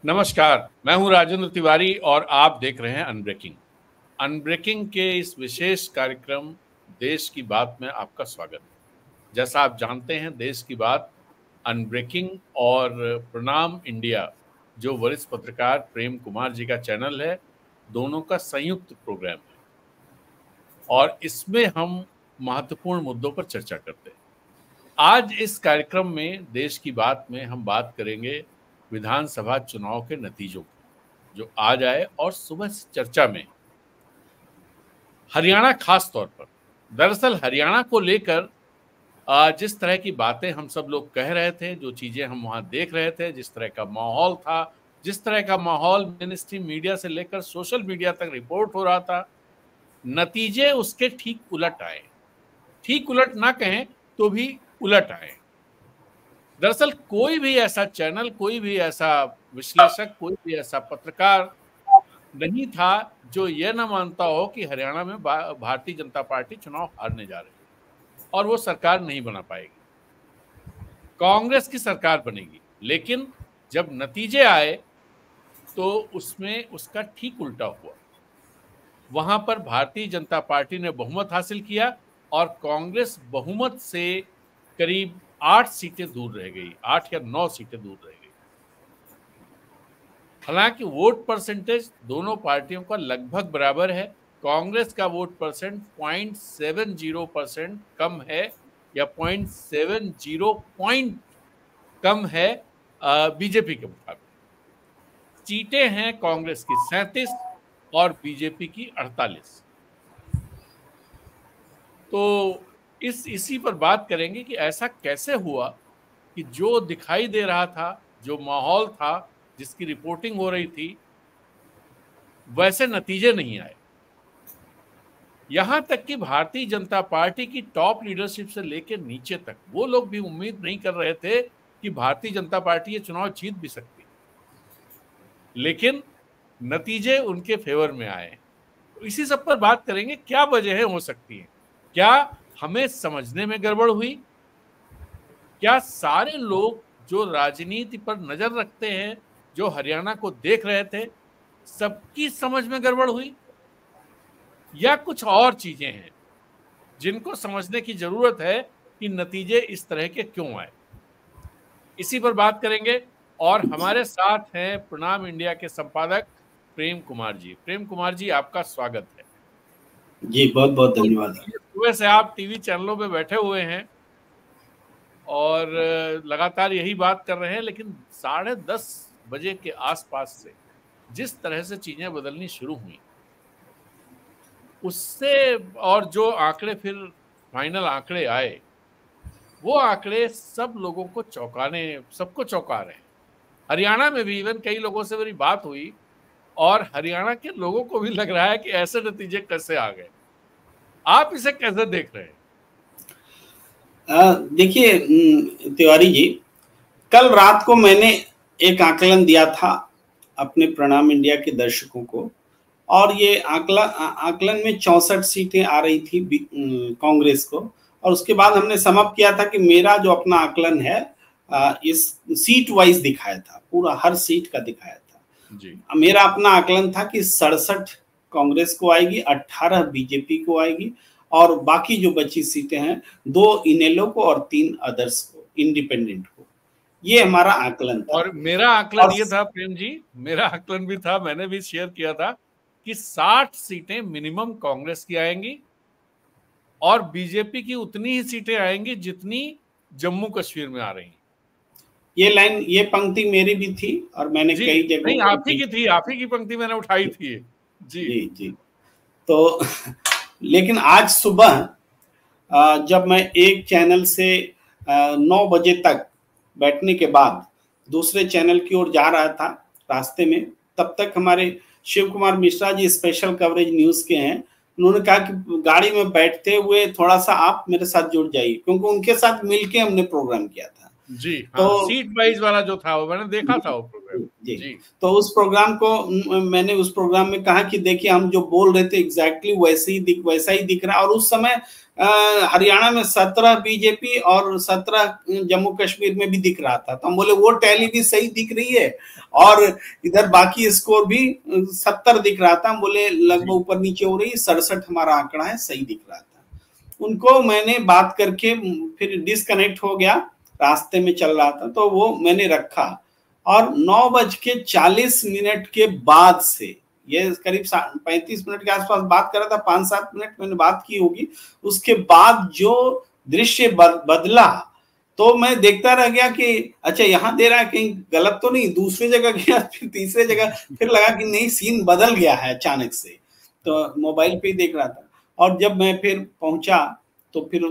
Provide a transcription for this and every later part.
नमस्कार, मैं हूं राजेंद्र तिवारी और आप देख रहे हैं अनब्रेकिंग। अनब्रेकिंग के इस विशेष कार्यक्रम देश की बात में आपका स्वागत है। जैसा आप जानते हैं, देश की बात अनब्रेकिंग और प्रणाम इंडिया, जो वरिष्ठ पत्रकार प्रेम कुमार जी का चैनल है, दोनों का संयुक्त प्रोग्राम है और इसमें हम महत्वपूर्ण मुद्दों पर चर्चा करते हैं। आज इस कार्यक्रम में देश की बात में हम बात करेंगे विधानसभा चुनाव के नतीजों की, जो आज आए और सुबह से चर्चा में हरियाणा खास तौर पर। दरअसल हरियाणा को लेकर जिस तरह की बातें हम सब लोग कह रहे थे, जो चीजें हम वहां देख रहे थे, जिस तरह का माहौल था, जिस तरह का माहौल मेन स्ट्रीम मीडिया से लेकर सोशल मीडिया तक रिपोर्ट हो रहा था, नतीजे उसके ठीक उलट आए। ठीक उलट ना कहें तो भी उलट आए। दरअसल कोई भी ऐसा चैनल, कोई भी ऐसा विश्लेषक, कोई भी ऐसा पत्रकार नहीं था जो यह ना मानता हो कि हरियाणा में भारतीय जनता पार्टी चुनाव हारने जा रही है और वो सरकार नहीं बना पाएगी, कांग्रेस की सरकार बनेगी। लेकिन जब नतीजे आए तो उसमें उसका ठीक उल्टा हुआ। वहां पर भारतीय जनता पार्टी ने बहुमत हासिल किया और कांग्रेस बहुमत से करीब 8 सीटें दूर रह गई, 8 या 9 सीटें दूर रह गई। हालांकि वोट परसेंटेज दोनों पार्टियों का लगभग बराबर है। कांग्रेस का वोट परसेंट 0.70% कम है या 0.70 पॉइंट कम है बीजेपी के मुकाबले। सीटें हैं कांग्रेस की 37 और बीजेपी की 48। तो इसी पर बात करेंगे कि ऐसा कैसे हुआ कि जो दिखाई दे रहा था, जो माहौल था, जिसकी रिपोर्टिंग हो रही थी, वैसे नतीजे नहीं आए। यहां तक कि भारतीय जनता पार्टी की टॉप लीडरशिप से लेकर नीचे तक वो लोग भी उम्मीद नहीं कर रहे थे कि भारतीय जनता पार्टी ये चुनाव जीत भी सकती, लेकिन नतीजे उनके फेवर में आए। तो इसी सब पर बात करेंगे, क्या वजहें हो सकती हैं, क्या हमें समझने में गड़बड़ हुई, क्या सारे लोग जो राजनीति पर नजर रखते हैं, जो हरियाणा को देख रहे थे, सबकी समझ में गड़बड़ हुई, या कुछ और चीजें हैं जिनको समझने की जरूरत है कि नतीजे इस तरह के क्यों आए। इसी पर बात करेंगे और हमारे साथ हैं प्रणाम इंडिया के संपादक प्रेम कुमार जी। प्रेम कुमार जी, आपका स्वागत है। जी बहुत बहुत धन्यवाद। सुबह से आप टीवी चैनलों पे बैठे हुए हैं और लगातार यही बात कर रहे हैं, लेकिन 10:30 बजे के आसपास से जिस तरह से चीजें बदलनी शुरू हुई, उससे और जो आंकड़े फिर फाइनल आंकड़े आए, वो आंकड़े सब लोगों को सबको चौंका रहे हैं। हरियाणा में भी इवन कई लोगों से मेरी बात हुई और हरियाणा के लोगों को भी लग रहा है कि ऐसे नतीजे कैसे आ गए। आप इसे कैसे देख रहे हैं? देखिए तिवारी जी, कल रात को मैंने एक आकलन दिया था अपने प्रणाम इंडिया के दर्शकों को, और ये आकलन में 64 सीटें आ रही थी कांग्रेस को, और उसके बाद हमने समाप्त किया था कि मेरा जो अपना आकलन है इस सीट वाइज दिखाया था, पूरा हर सीट का दिखाया था जी। मेरा अपना आकलन था कि 67 कांग्रेस को आएगी, 18 बीजेपी को आएगी, और बाकी जो बची सीटें हैं 2 इनेलो को और 3 अदर्स को, इंडिपेंडेंट को। ये हमारा आकलन था। और मेरा आकलन ये था प्रेम जी, मेरा आकलन भी था, मैंने भी शेयर किया था कि 60 सीटें मिनिमम कांग्रेस की आएंगी और बीजेपी की उतनी ही सीटें आएंगी जितनी जम्मू कश्मीर में आ रही हैं। ये पंक्ति मेरी भी थी और मैंने कई जगह, नहीं, आप ही की थी, आप ही की पंक्ति मैंने उठाई थी जी जी जी। तो लेकिन आज सुबह जब मैं एक चैनल से 9 बजे तक बैठने के बाद दूसरे चैनल की ओर जा रहा था रास्ते में, तब तक हमारे Shiv Kumar Mishra ji special coverage news के हैं, उन्होंने कहा कि गाड़ी में बैठते हुए थोड़ा सा आप मेरे साथ जुड़ जाइए, क्योंकि उनके साथ मिलके हमने प्रोग्राम किया था जी। तो सीट वाइज वाला जो था वो मैंने देखा था वो प्रोग्राम। जी। जी। तो उस प्रोग्राम को मैंने उस प्रोग्राम में कहा कि देखिए हम जो बोल रहे थे एग्जैक्टली वैसा ही दिख रहा है। और उस समय हरियाणा में 17 बीजेपी और 17 जम्मू कश्मीर में भी दिख रहा था। तो हम बोले वो टैली भी सही दिख रही है और इधर बाकी स्कोर भी 70 दिख रहा था। हम बोले लगभग ऊपर नीचे हो रही, 67 हमारा आंकड़ा है, सही दिख रहा था। उनको मैंने बात करके फिर डिस्कनेक्ट हो गया, रास्ते में चल रहा था तो वो मैंने रखा। और 9:40 के बाद से, ये करीब 35 मिनट के आसपास बात कर रहा था, 5-7 मिनट मैंने बात की होगी। उसके बाद जो दृश्य बदला तो मैं देखता रह गया कि अच्छा यहाँ दे रहा है, कहीं गलत तो नहीं। दूसरी जगह गया, फिर तीसरी जगह, फिर लगा कि नहीं सीन बदल गया है अचानक से। तो मोबाइल पे ही देख रहा था। और जब मैं फिर पहुंचा तो फिर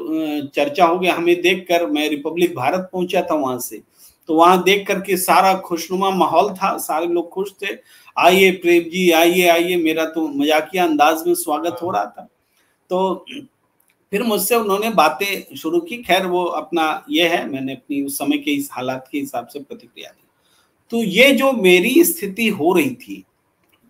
चर्चा हो गया हमें देखकर। मैं रिपब्लिक भारत पहुंचा था वहां से, तो वहां देख करके सारा खुशनुमा माहौल था, सारे लोग खुश थे। आइए प्रेम जी, आइए आइए, मेरा तो मजाकिया अंदाज में स्वागत हो रहा था। तो फिर मुझसे उन्होंने बातें शुरू की। खैर वो अपना ये है, मैंने अपनी उस समय के इस हालात के हिसाब से प्रतिक्रिया दी। तो ये जो मेरी स्थिति हो रही थी,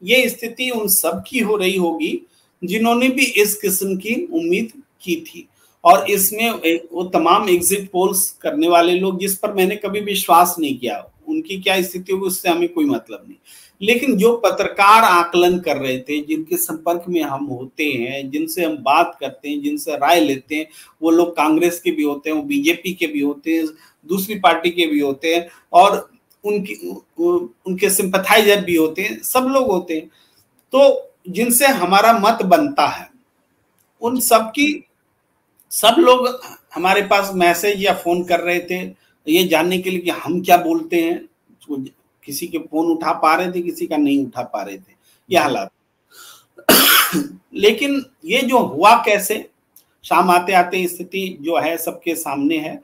ये स्थिति उन सब की हो रही होगी जिन्होंने भी इस किस्म की उम्मीद की थी। और इसमें वो तमाम एग्जिट पोल्स करने वाले लोग, जिस पर मैंने कभी विश्वास नहीं किया, उनकी क्या स्थिति होगी उससे हमें कोई मतलब नहीं। लेकिन जो पत्रकार आकलन कर रहे थे, जिनके संपर्क में हम होते हैं, जिनसे हम बात करते हैं, जिनसे राय लेते हैं, वो लोग कांग्रेस के भी होते हैं, वो बीजेपी के भी होते हैं, दूसरी पार्टी के भी होते हैं, और उनके सिंपथाइजर भी होते हैं, सब लोग होते हैं। तो जिनसे हमारा मत बनता है, उन सब लोग हमारे पास मैसेज या फोन कर रहे थे ये जानने के लिए कि हम क्या बोलते हैं। किसी के फोन उठा पा रहे थे, किसी का नहीं उठा पा रहे थे, ये हालात। लेकिन ये जो हुआ कैसे, शाम आते आते स्थिति जो है सबके सामने है।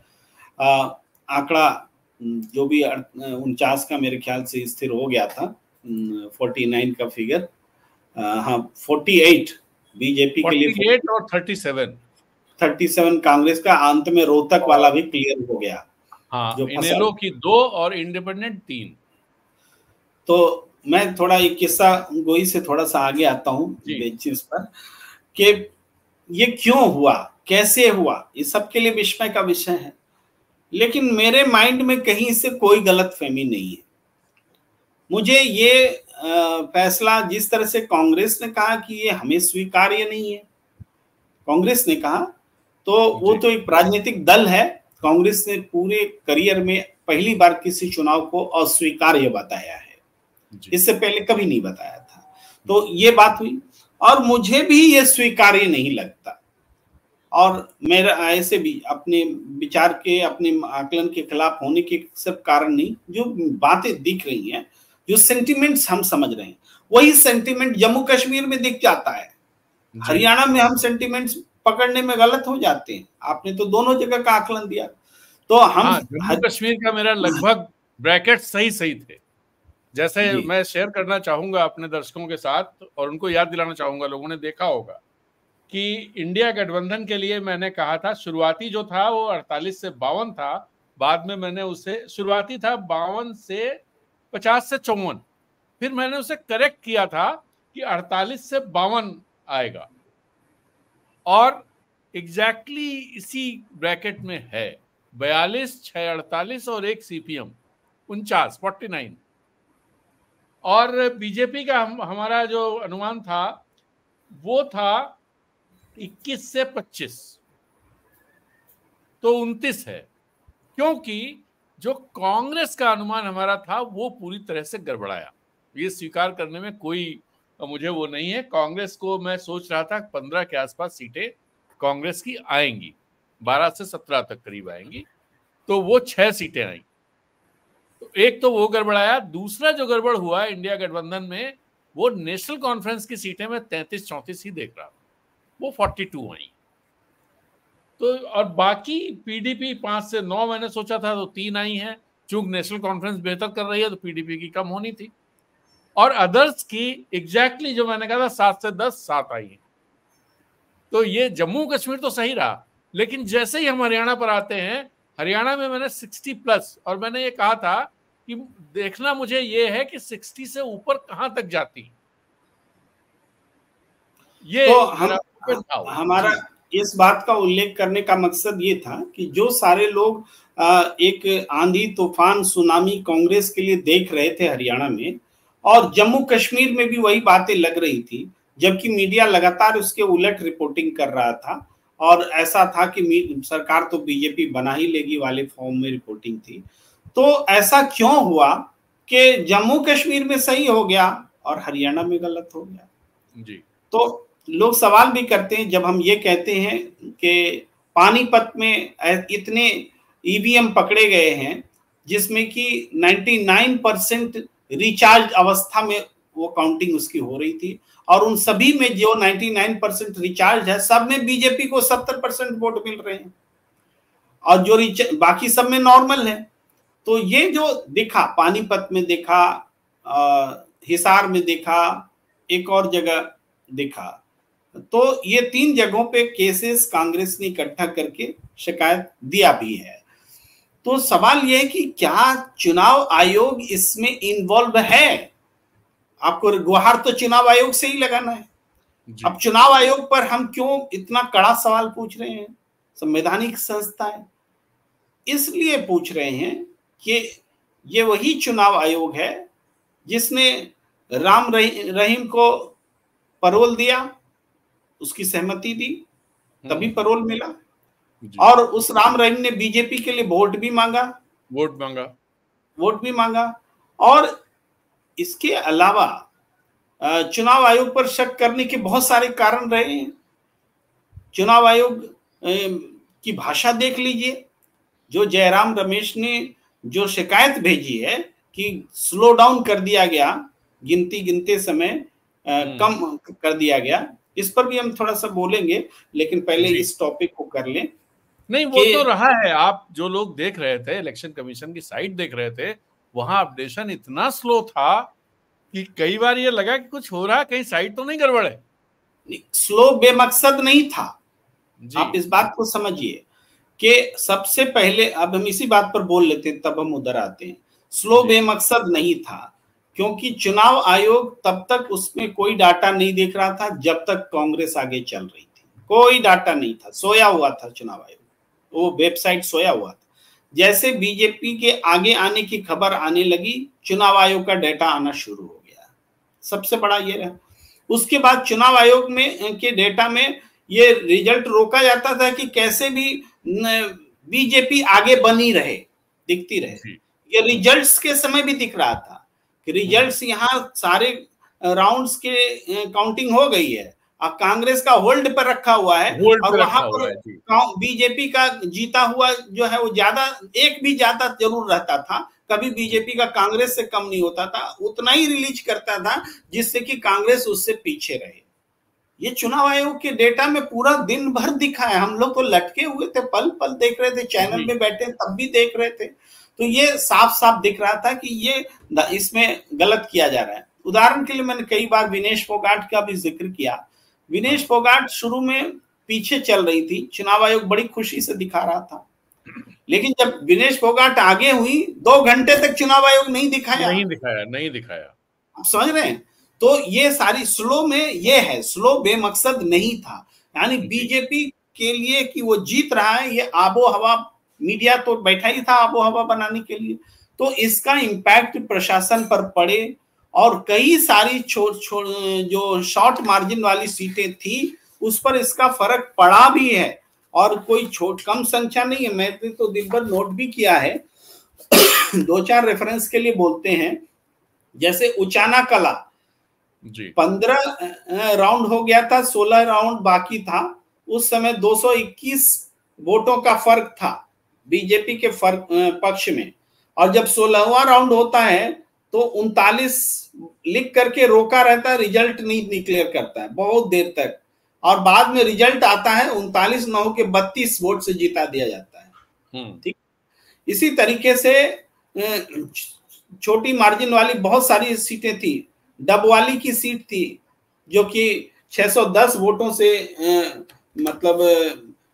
आंकड़ा जो भी 49 का मेरे ख्याल से स्थिर हो गया था, 49 का फिगर, हाँ 48 बीजेपी के लिए, 48 और 37 कांग्रेस का। अंत में रोहतक वाला भी क्लियर हो गया। हाँ, जो इनेलो की 2 और इंडिपेंडेंट 3। तो मैं थोड़ा एक किस्सा गोई से थोड़ा सा आगे आता हूँ चीज पर, कि ये क्यों हुआ, कैसे हुआ, ये सबके लिए विस्मय का विषय है। लेकिन मेरे माइंड में कहीं से कोई गलतफहमी नहीं है। मुझे ये फैसला जिस तरह से कांग्रेस ने कहा कि ये हमें स्वीकार्य नहीं है, कांग्रेस ने कहा, तो वो तो एक राजनीतिक दल है। कांग्रेस ने पूरे करियर में पहली बार किसी चुनाव को अस्वीकार्य बताया है, इससे पहले कभी नहीं बताया था। तो ये बात हुई, और मुझे भी ये स्वीकार्य नहीं लगता। और मेरा ऐसे भी अपने विचार के, अपने आकलन के खिलाफ होने के सब कारण नहीं, जो बातें दिख रही हैं, जो सेंटिमेंट्स हम समझ रहे हैं, वही सेंटिमेंट जम्मू कश्मीर में दिख जाता है। हरियाणा में हम सेंटिमेंट्स पकड़ने में गलत हो जाते हैं। आपने तो दोनों जगह का आकलन दिया। तो हम जम्मू कश्मीर का मेरा लगभग ब्रैकेट सही थे। जैसे मैं शेयर करना चाहूंगा अपने दर्शकों के साथ, और उनको याद दिलाना चाहूंगा, लोगों ने देखा होगा कि इंडिया गठबंधन के लिए मैंने कहा था, शुरुआती जो था वो 48 से 52 था, बाद में मैंने उसे, शुरुआती था 52 से 50 से 54, फिर मैंने उसे करेक्ट किया था कि 48 से 52 आएगा, और एग्जैक्टली इसी ब्रैकेट में है। 42, 6, 48 और 1 CPM 49। और बीजेपी का हमारा जो अनुमान था वो था 21 से 25, तो 29 है। क्योंकि जो कांग्रेस का अनुमान हमारा था वो पूरी तरह से गड़बड़ाया, ये स्वीकार करने में कोई मुझे वो नहीं है। कांग्रेस को मैं सोच रहा था 15 के आसपास सीटें कांग्रेस की आएंगी, 12 से 17 तक करीब आएंगी, तो वो 6 सीटें आई। तो एक तो वो गड़बड़ाया। दूसरा जो गड़बड़ हुआ इंडिया गठबंधन में, वो नेशनल कॉन्फ्रेंस की सीटें में 33-34 ही देख रहा था, वो 42 आई। तो और बाकी पीडीपी 5 से 9 मैंने सोचा था, तो 3 आई हैं। चूंकि नेशनल कॉन्फ्रेंस बेहतर कर रही है तो पीडीपी की कम होनी थी, और अदर्स की एग्जैक्टली जो मैंने कहा था 7 से 10, 7 आई हैं। तो ये जम्मू कश्मीर तो सही रहा। लेकिन जैसे ही हम हरियाणा पर आते हैं, हरियाणा में मैंने 60+, और मैंने ये कहा था कि देखना मुझे ये है कि 60 से ऊपर कहां तक जाती। ये तो हमारा इस बात का उल्लेख करने का मकसद ये था कि जो सारे लोग एक आंधी तूफान सुनामी कांग्रेस के लिए देख रहे थे हरियाणा में, और जम्मू कश्मीर में भी वही बातें लग रही थी, जबकि मीडिया लगातार उसके उलट रिपोर्टिंग कर रहा था, और ऐसा था कि सरकार तो बीजेपी बना ही लेगी वाले फॉर्म में रिपोर्टिंग थी। तो ऐसा क्यों हुआ कि जम्मू कश्मीर में सही हो गया और हरियाणा में गलत हो गया? जी। तो लोग सवाल भी करते हैं जब हम ये कहते हैं कि पानीपत में इतने ईवीएम पकड़े गए हैं जिसमें कि 99% रिचार्ज अवस्था में वो काउंटिंग उसकी हो रही थी, और उन सभी में जो 99% रिचार्ज है सब में बीजेपी को 70% वोट मिल रहे हैं, और जो बाकी सब में नॉर्मल है। तो ये जो दिखा, पानीपत में देखा, हिसार में देखा, एक और जगह देखा, तो ये 3 जगहों पे केसेस कांग्रेस ने इकट्ठा करके शिकायत दिया भी है। तो सवाल यह है कि क्या चुनाव आयोग इसमें इन्वॉल्व है? आपको गुहार तो चुनाव आयोग से ही लगाना है। अब चुनाव आयोग पर हम क्यों इतना कड़ा सवाल पूछ रहे हैं? संवैधानिक संस्था है, इसलिए पूछ रहे हैं कि ये वही चुनाव आयोग है जिसने राम रहीम को पैरोल दिया, उसकी सहमति दी, तभी पैरोल मिला, और उस राम रहीम ने बीजेपी के लिए वोट भी मांगा। और इसके अलावा चुनाव आयोग पर शक करने के बहुत सारे कारण रहे हैं। चुनाव आयोग की भाषा देख लीजिए, जो जयराम रमेश ने जो शिकायत भेजी है कि स्लो डाउन कर दिया गया, गिनते समय कम कर दिया गया, इस पर भी हम थोड़ा सा बोलेंगे, लेकिन पहले इस टॉपिक को कर लें। नहीं, वो तो रहा है। आप जो लोग देख रहे थे, इलेक्शन कमीशन की साइट देख रहे थे, वहां अपडेशन इतना स्लो था कि कई बार ये लगा कि कुछ हो रहा है, कहीं साइट तो नहीं गड़बड़ है। स्लो बेमकसद नहीं था। आप इस बात को समझिए कि सबसे पहले, अब हम इसी बात पर बोल लेते हैं तब हम उधर आते हैं। स्लो बेमकसद नहीं था, क्योंकि चुनाव आयोग तब तक उसमें कोई डाटा नहीं देख रहा था जब तक कांग्रेस आगे चल रही थी। कोई डाटा नहीं था, सोया हुआ था चुनाव आयोग, वो वेबसाइट सोया हुआ था। जैसे बीजेपी के आगे आने की खबर आने लगी, चुनाव आयोग का डाटा आना शुरू हो गया। सबसे बड़ा ये रहा। उसके बाद चुनाव आयोग में के डेटा में ये रिजल्ट रोका जाता था कि कैसे भी बीजेपी आगे बनी रहे, दिखती रहे। ये रिजल्ट्स के समय भी दिख रहा था कि रिजल्ट्स यहाँ सारे राउंड्स के काउंटिंग हो गई है, अब कांग्रेस का होल्ड पर रखा हुआ है, और वहां पर बीजेपी का जीता हुआ जो है वो ज्यादा, एक भी ज्यादा जरूर रहता था, कभी बीजेपी का कांग्रेस से कम नहीं होता था, उतना ही रिलीज करता था जिससे कि कांग्रेस उससे पीछे रहे। ये चुनाव आयोग के डेटा में पूरा दिन भर दिखा है। हम लोग तो लटके हुए थे, पल पल देख रहे थे, चैनल में बैठे तब भी देख रहे थे। तो ये साफ साफ दिख रहा था कि ये इसमें गलत किया जा रहा है। उदाहरण के लिए मैंने कई बार विनेश फोगाट का भी जिक्र किया। विनेश फोगाट शुरू में पीछे चल रही थी, चुनाव आयोग बड़ी खुशी से दिखा रहा था, लेकिन जब विनेश फोगाट आगे हुई 2 घंटे तक चुनाव आयोग नहीं दिखाया। आप समझ रहे हैं? तो ये सारी स्लो में ये है, स्लो बेमकसद नहीं था, यानी बीजेपी के लिए कि वो जीत रहा है, ये आबो हवा, मीडिया तो बैठा ही था आबो हवा बनाने के लिए। तो इसका इम्पैक्ट प्रशासन पर पड़े, और कई सारी जो शॉर्ट मार्जिन वाली सीटें थी उस पर इसका फर्क पड़ा भी है, और कोई कम संख्या नहीं है। मैंने तो दिन भर नोट भी किया है 2-4 रेफरेंस के लिए बोलते हैं। जैसे उचाना कला 15 राउंड हो गया था, 16 राउंड बाकी था, उस समय 221 वोटों का फर्क था बीजेपी के पक्ष में, और जब 16वां राउंड होता है तो 39 लिख करके रोका रहता है, रिजल्ट नहीं डिक्लेयर करता है बहुत देर तक, और बाद में रिजल्ट आता है 39 न के 32 वोट से जीता दिया जाता है। ठीक, इसी तरीके से छोटी मार्जिन वाली बहुत सारी सीटें थी। डबवाली की सीट थी जो कि 610 वोटों से मतलब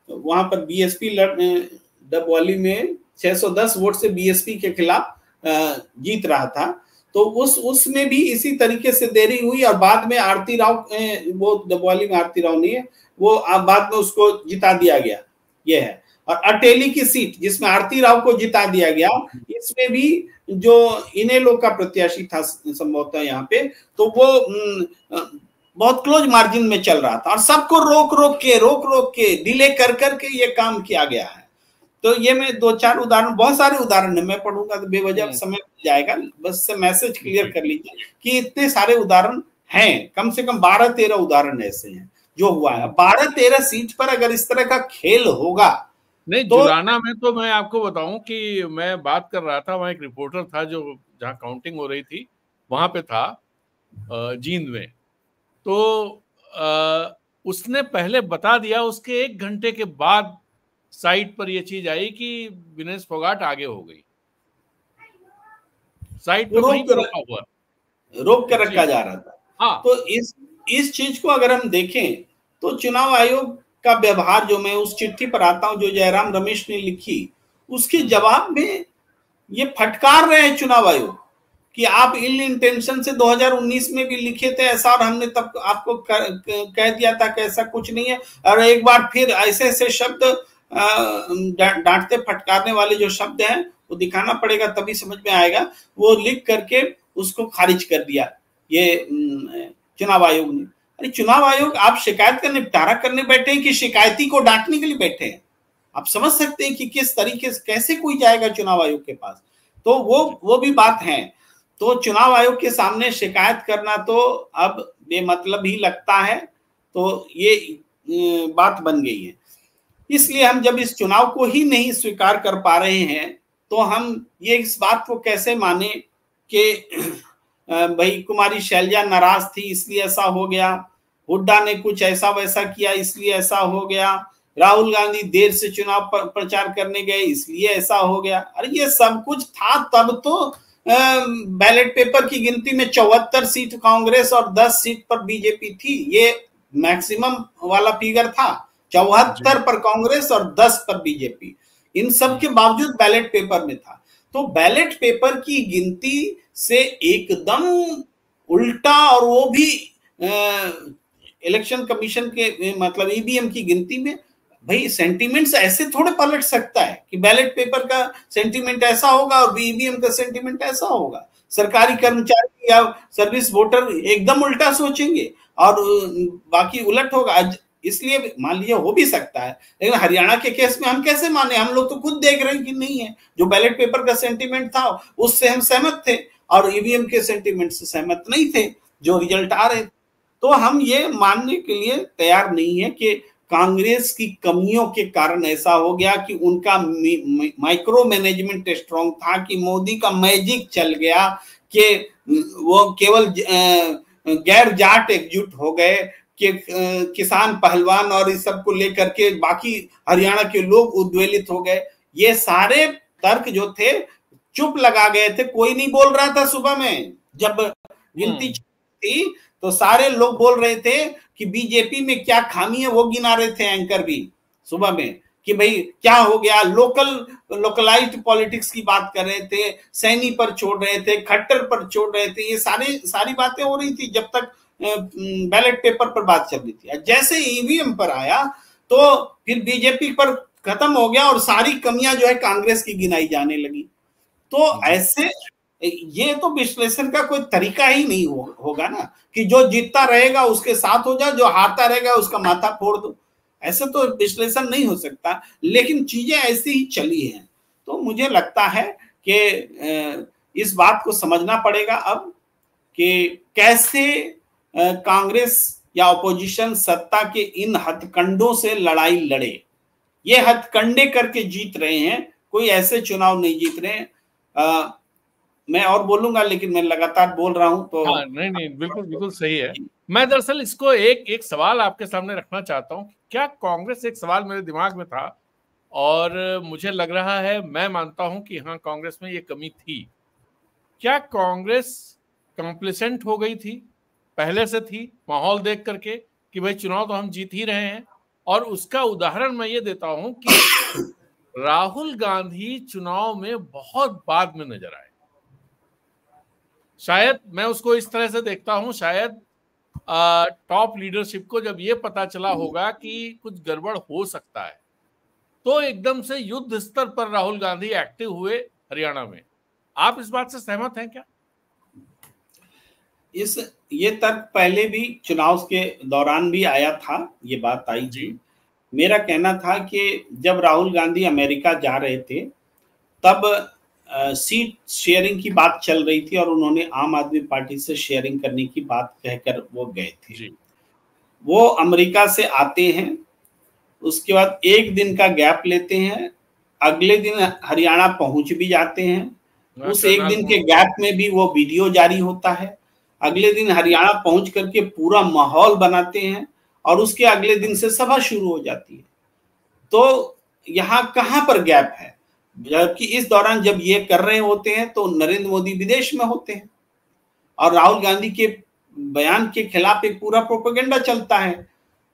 वहां पर बीएसपी डबवाली में 610 वोट से बीएसपी के खिलाफ जीत रहा था, तो उसमें भी इसी तरीके से देरी हुई और बाद में आरती राव, वो डबवाली में आरती राव नहीं है, वो बाद में उसको जिता दिया गया। ये है। और अटेली की सीट जिसमें आरती राव को जिता दिया गया, इसमें भी जो इनेलो का प्रत्याशी था संभवतः यहाँ पे, तो वो बहुत क्लोज मार्जिन में चल रहा था और सबको रोक रोक के डिले कर करके ये काम किया गया है। तो ये मैं 2-4 उदाहरण, बहुत सारे उदाहरण है, मैं पढ़ूंगा तो बेवजह समय जाएगा, बस से मैसेज क्लियर कर लीजिए कि इतने सारे उदाहरण हैं, कम से कम 12-13 उदाहरण ऐसे हैं जो हुआ है। 12-13 सीट पर अगर इस तरह का खेल होगा नहीं तो जुलाना में, तो मैं आपको बताऊं कि मैं बात कर रहा था, वहां एक रिपोर्टर था जो जहां काउंटिंग हो रही थी वहां पे था जींद में, तो उसने पहले बता दिया, उसके 1 घंटे के बाद साइट पर यह चीज आई कि विनेश फोगाट आगे हो गई। साइट पर वहीं पर रोक कर रखा जा रहा था। हाँ। तो इस चीज को अगर हम देखें तो चुनाव आयोग का व्यवहार, जो मैं उस चिट्ठी पर आता हूं जो जयराम रमेश ने लिखी, उसके जवाब में ये फटकार रहे हैं चुनाव आयोग कि आप इल इंटेंशन से 2019 में भी लिखे थे ऐसा, और हमने तब आपको कह दिया था कि ऐसा कुछ नहीं है, और एक बार फिर ऐसे ऐसे शब्द, डांटते फटकारने वाले जो शब्द हैं वो दिखाना पड़ेगा तभी समझ में आएगा, वो लिख करके उसको खारिज कर दिया ये चुनाव आयोग ने। अरे चुनाव आयोग, आप शिकायत का निपटारा करने बैठे हैं कि शिकायती को डांटने के लिए बैठे हैं? आप समझ सकते हैं कि किस तरीके से कैसे कोई जाएगा चुनाव आयोग के पास। तो वो भी बात है। तो चुनाव आयोग के सामने शिकायत करना तो अब बेमतलब ही लगता है, तो ये बात बन गई है। इसलिए हम जब इस चुनाव को ही नहीं स्वीकार कर पा रहे हैं तो हम ये इस बात को कैसे माने कि भाई कुमारी शैलजा नाराज थी इसलिए ऐसा हो गया, हुड्डा ने कुछ ऐसा वैसा किया इसलिए ऐसा हो गया, राहुल गांधी देर से चुनाव प्रचार करने गए इसलिए ऐसा हो गया। अरे ये सब कुछ था तब तो बैलेट पेपर की गिनती में 74 सीट कांग्रेस और 10 सीट पर बीजेपी थी, ये मैक्सिमम वाला फिगर था। 74 पर कांग्रेस और 10 पर बीजेपी, इन सब के बावजूद बैलेट पेपर में था। तो बैलेट पेपर की गिनती से एकदम उल्टा, और वो भी इलेक्शन कमीशन के मतलब ईवीएम की गिनती में। भाई सेंटीमेंट्स ऐसे थोड़े पलट सकता है कि बैलेट पेपर का सेंटीमेंट ऐसा होगा और ईवीएम का सेंटीमेंट ऐसा होगा। सरकारी कर्मचारी या सर्विस वोटर एकदम उल्टा सोचेंगे और बाकी उलट होगा। इसलिए मान लीजिए हो भी सकता है, लेकिन हरियाणा के केस में हम कैसे माने? हम लोग तो खुद देख रहे हैं कि नहीं है। जो बैलेट पेपर का सेंटीमेंट था उससे हम सहमत थे और ईवीएम के सेंटीमेंट से सहमत नहीं थे जो रिजल्ट आ रहे। तो हम ये मानने के लिए तैयार नहीं है कि कांग्रेस की कमियों के कारण ऐसा हो गया कि उनका माइक्रो मैनेजमेंट स्ट्रांग था, कि मोदी का मैजिक चल गया, कि वो केवल गैर जाट एकजुट हो गए, कि किसान पहलवान और इस सब को लेकर के बाकी हरियाणा के लोग उद्वेलित हो गए। ये सारे तर्क जो थे चुप लगा गए थे, कोई नहीं बोल रहा था। सुबह में जब गिनती थी तो सारे लोग बोल रहे थे कि बीजेपी में क्या खामी है, वो गिना रहे थे एंकर भी सुबह में कि भाई क्या हो गया। लोकलाइज्ड पॉलिटिक्स की बात कर रहे थे, सैनी पर छोड़ रहे थे, खट्टर पर छोड़ रहे थे, ये सारी बातें हो रही थी जब तक बैलेट पेपर पर बात चल रही थी। जैसे ईवीएम पर आया तो फिर बीजेपी पर खत्म हो गया और सारी कमियां जो है कांग्रेस की गिनाई जाने लगी। तो ऐसे ये तो विश्लेषण का कोई तरीका ही नहीं होगा ना कि जो जीतता रहेगा उसके साथ हो जाए, जो हारता रहेगा उसका माथा फोड़ दो। ऐसे तो विश्लेषण नहीं हो सकता, लेकिन चीजें ऐसी ही चली हैं। तो मुझे लगता है कि इस बात को समझना पड़ेगा अब कि कैसे कांग्रेस या ऑपोजिशन सत्ता के इन हथकंडों से लड़ाई लड़े। ये हथकंडे करके जीत रहे हैं, कोई ऐसे चुनाव नहीं जीत रहे हैं। मैं और बोलूंगा लेकिन मैं लगातार बोल रहा हूं तो नहीं बिल्कुल सही है। मैं दरअसल इसको एक सवाल आपके सामने रखना चाहता हूं। क्या कांग्रेस, एक सवाल मेरे दिमाग में था और मुझे लग रहा है, मैं मानता हूं कि हाँ कांग्रेस में ये कमी थी। क्या कांग्रेस कॉम्प्लिसेंट हो गई थी, पहले से थी माहौल देख करके कि भाई चुनाव तो हम जीत ही रहे हैं? और उसका उदाहरण मैं ये देता हूं कि राहुल गांधी चुनाव में बहुत बाद में नजर आए। शायद मैं उसको इस तरह से देखता हूं, शायद टॉप लीडरशिप को जब ये पता चला होगा कि कुछ गड़बड़ हो सकता है, तो एकदम से युद्ध स्तर पर राहुल गांधी एक्टिव हुए हरियाणा में। आप इस बात से सहमत हैं क्या? ये तर्क पहले भी चुनाव के दौरान भी आया था, ये बात आई थी। मेरा कहना था कि जब राहुल गांधी अमेरिका जा रहे थे तब सीट शेयरिंग की बात चल रही थी और उन्होंने आम आदमी पार्टी से शेयरिंग करने की बात कहकर वो गए थे। वो अमेरिका से आते हैं, उसके बाद एक दिन का गैप लेते हैं, अगले दिन हरियाणा पहुंच भी जाते हैं। उस एक दिन के गैप में भी वो वीडियो जारी होता है। अगले दिन हरियाणा पहुंच करके पूरा माहौल बनाते हैं और उसके अगले दिन से सभा शुरू हो जाती है। तो यहाँ कहां पर गैप है? जबकि इस दौरान जब ये कर रहे होते हैं तो नरेंद्र मोदी विदेश में होते हैं और राहुल गांधी के बयान के खिलाफ एक पूरा प्रोपेगेंडा चलता है।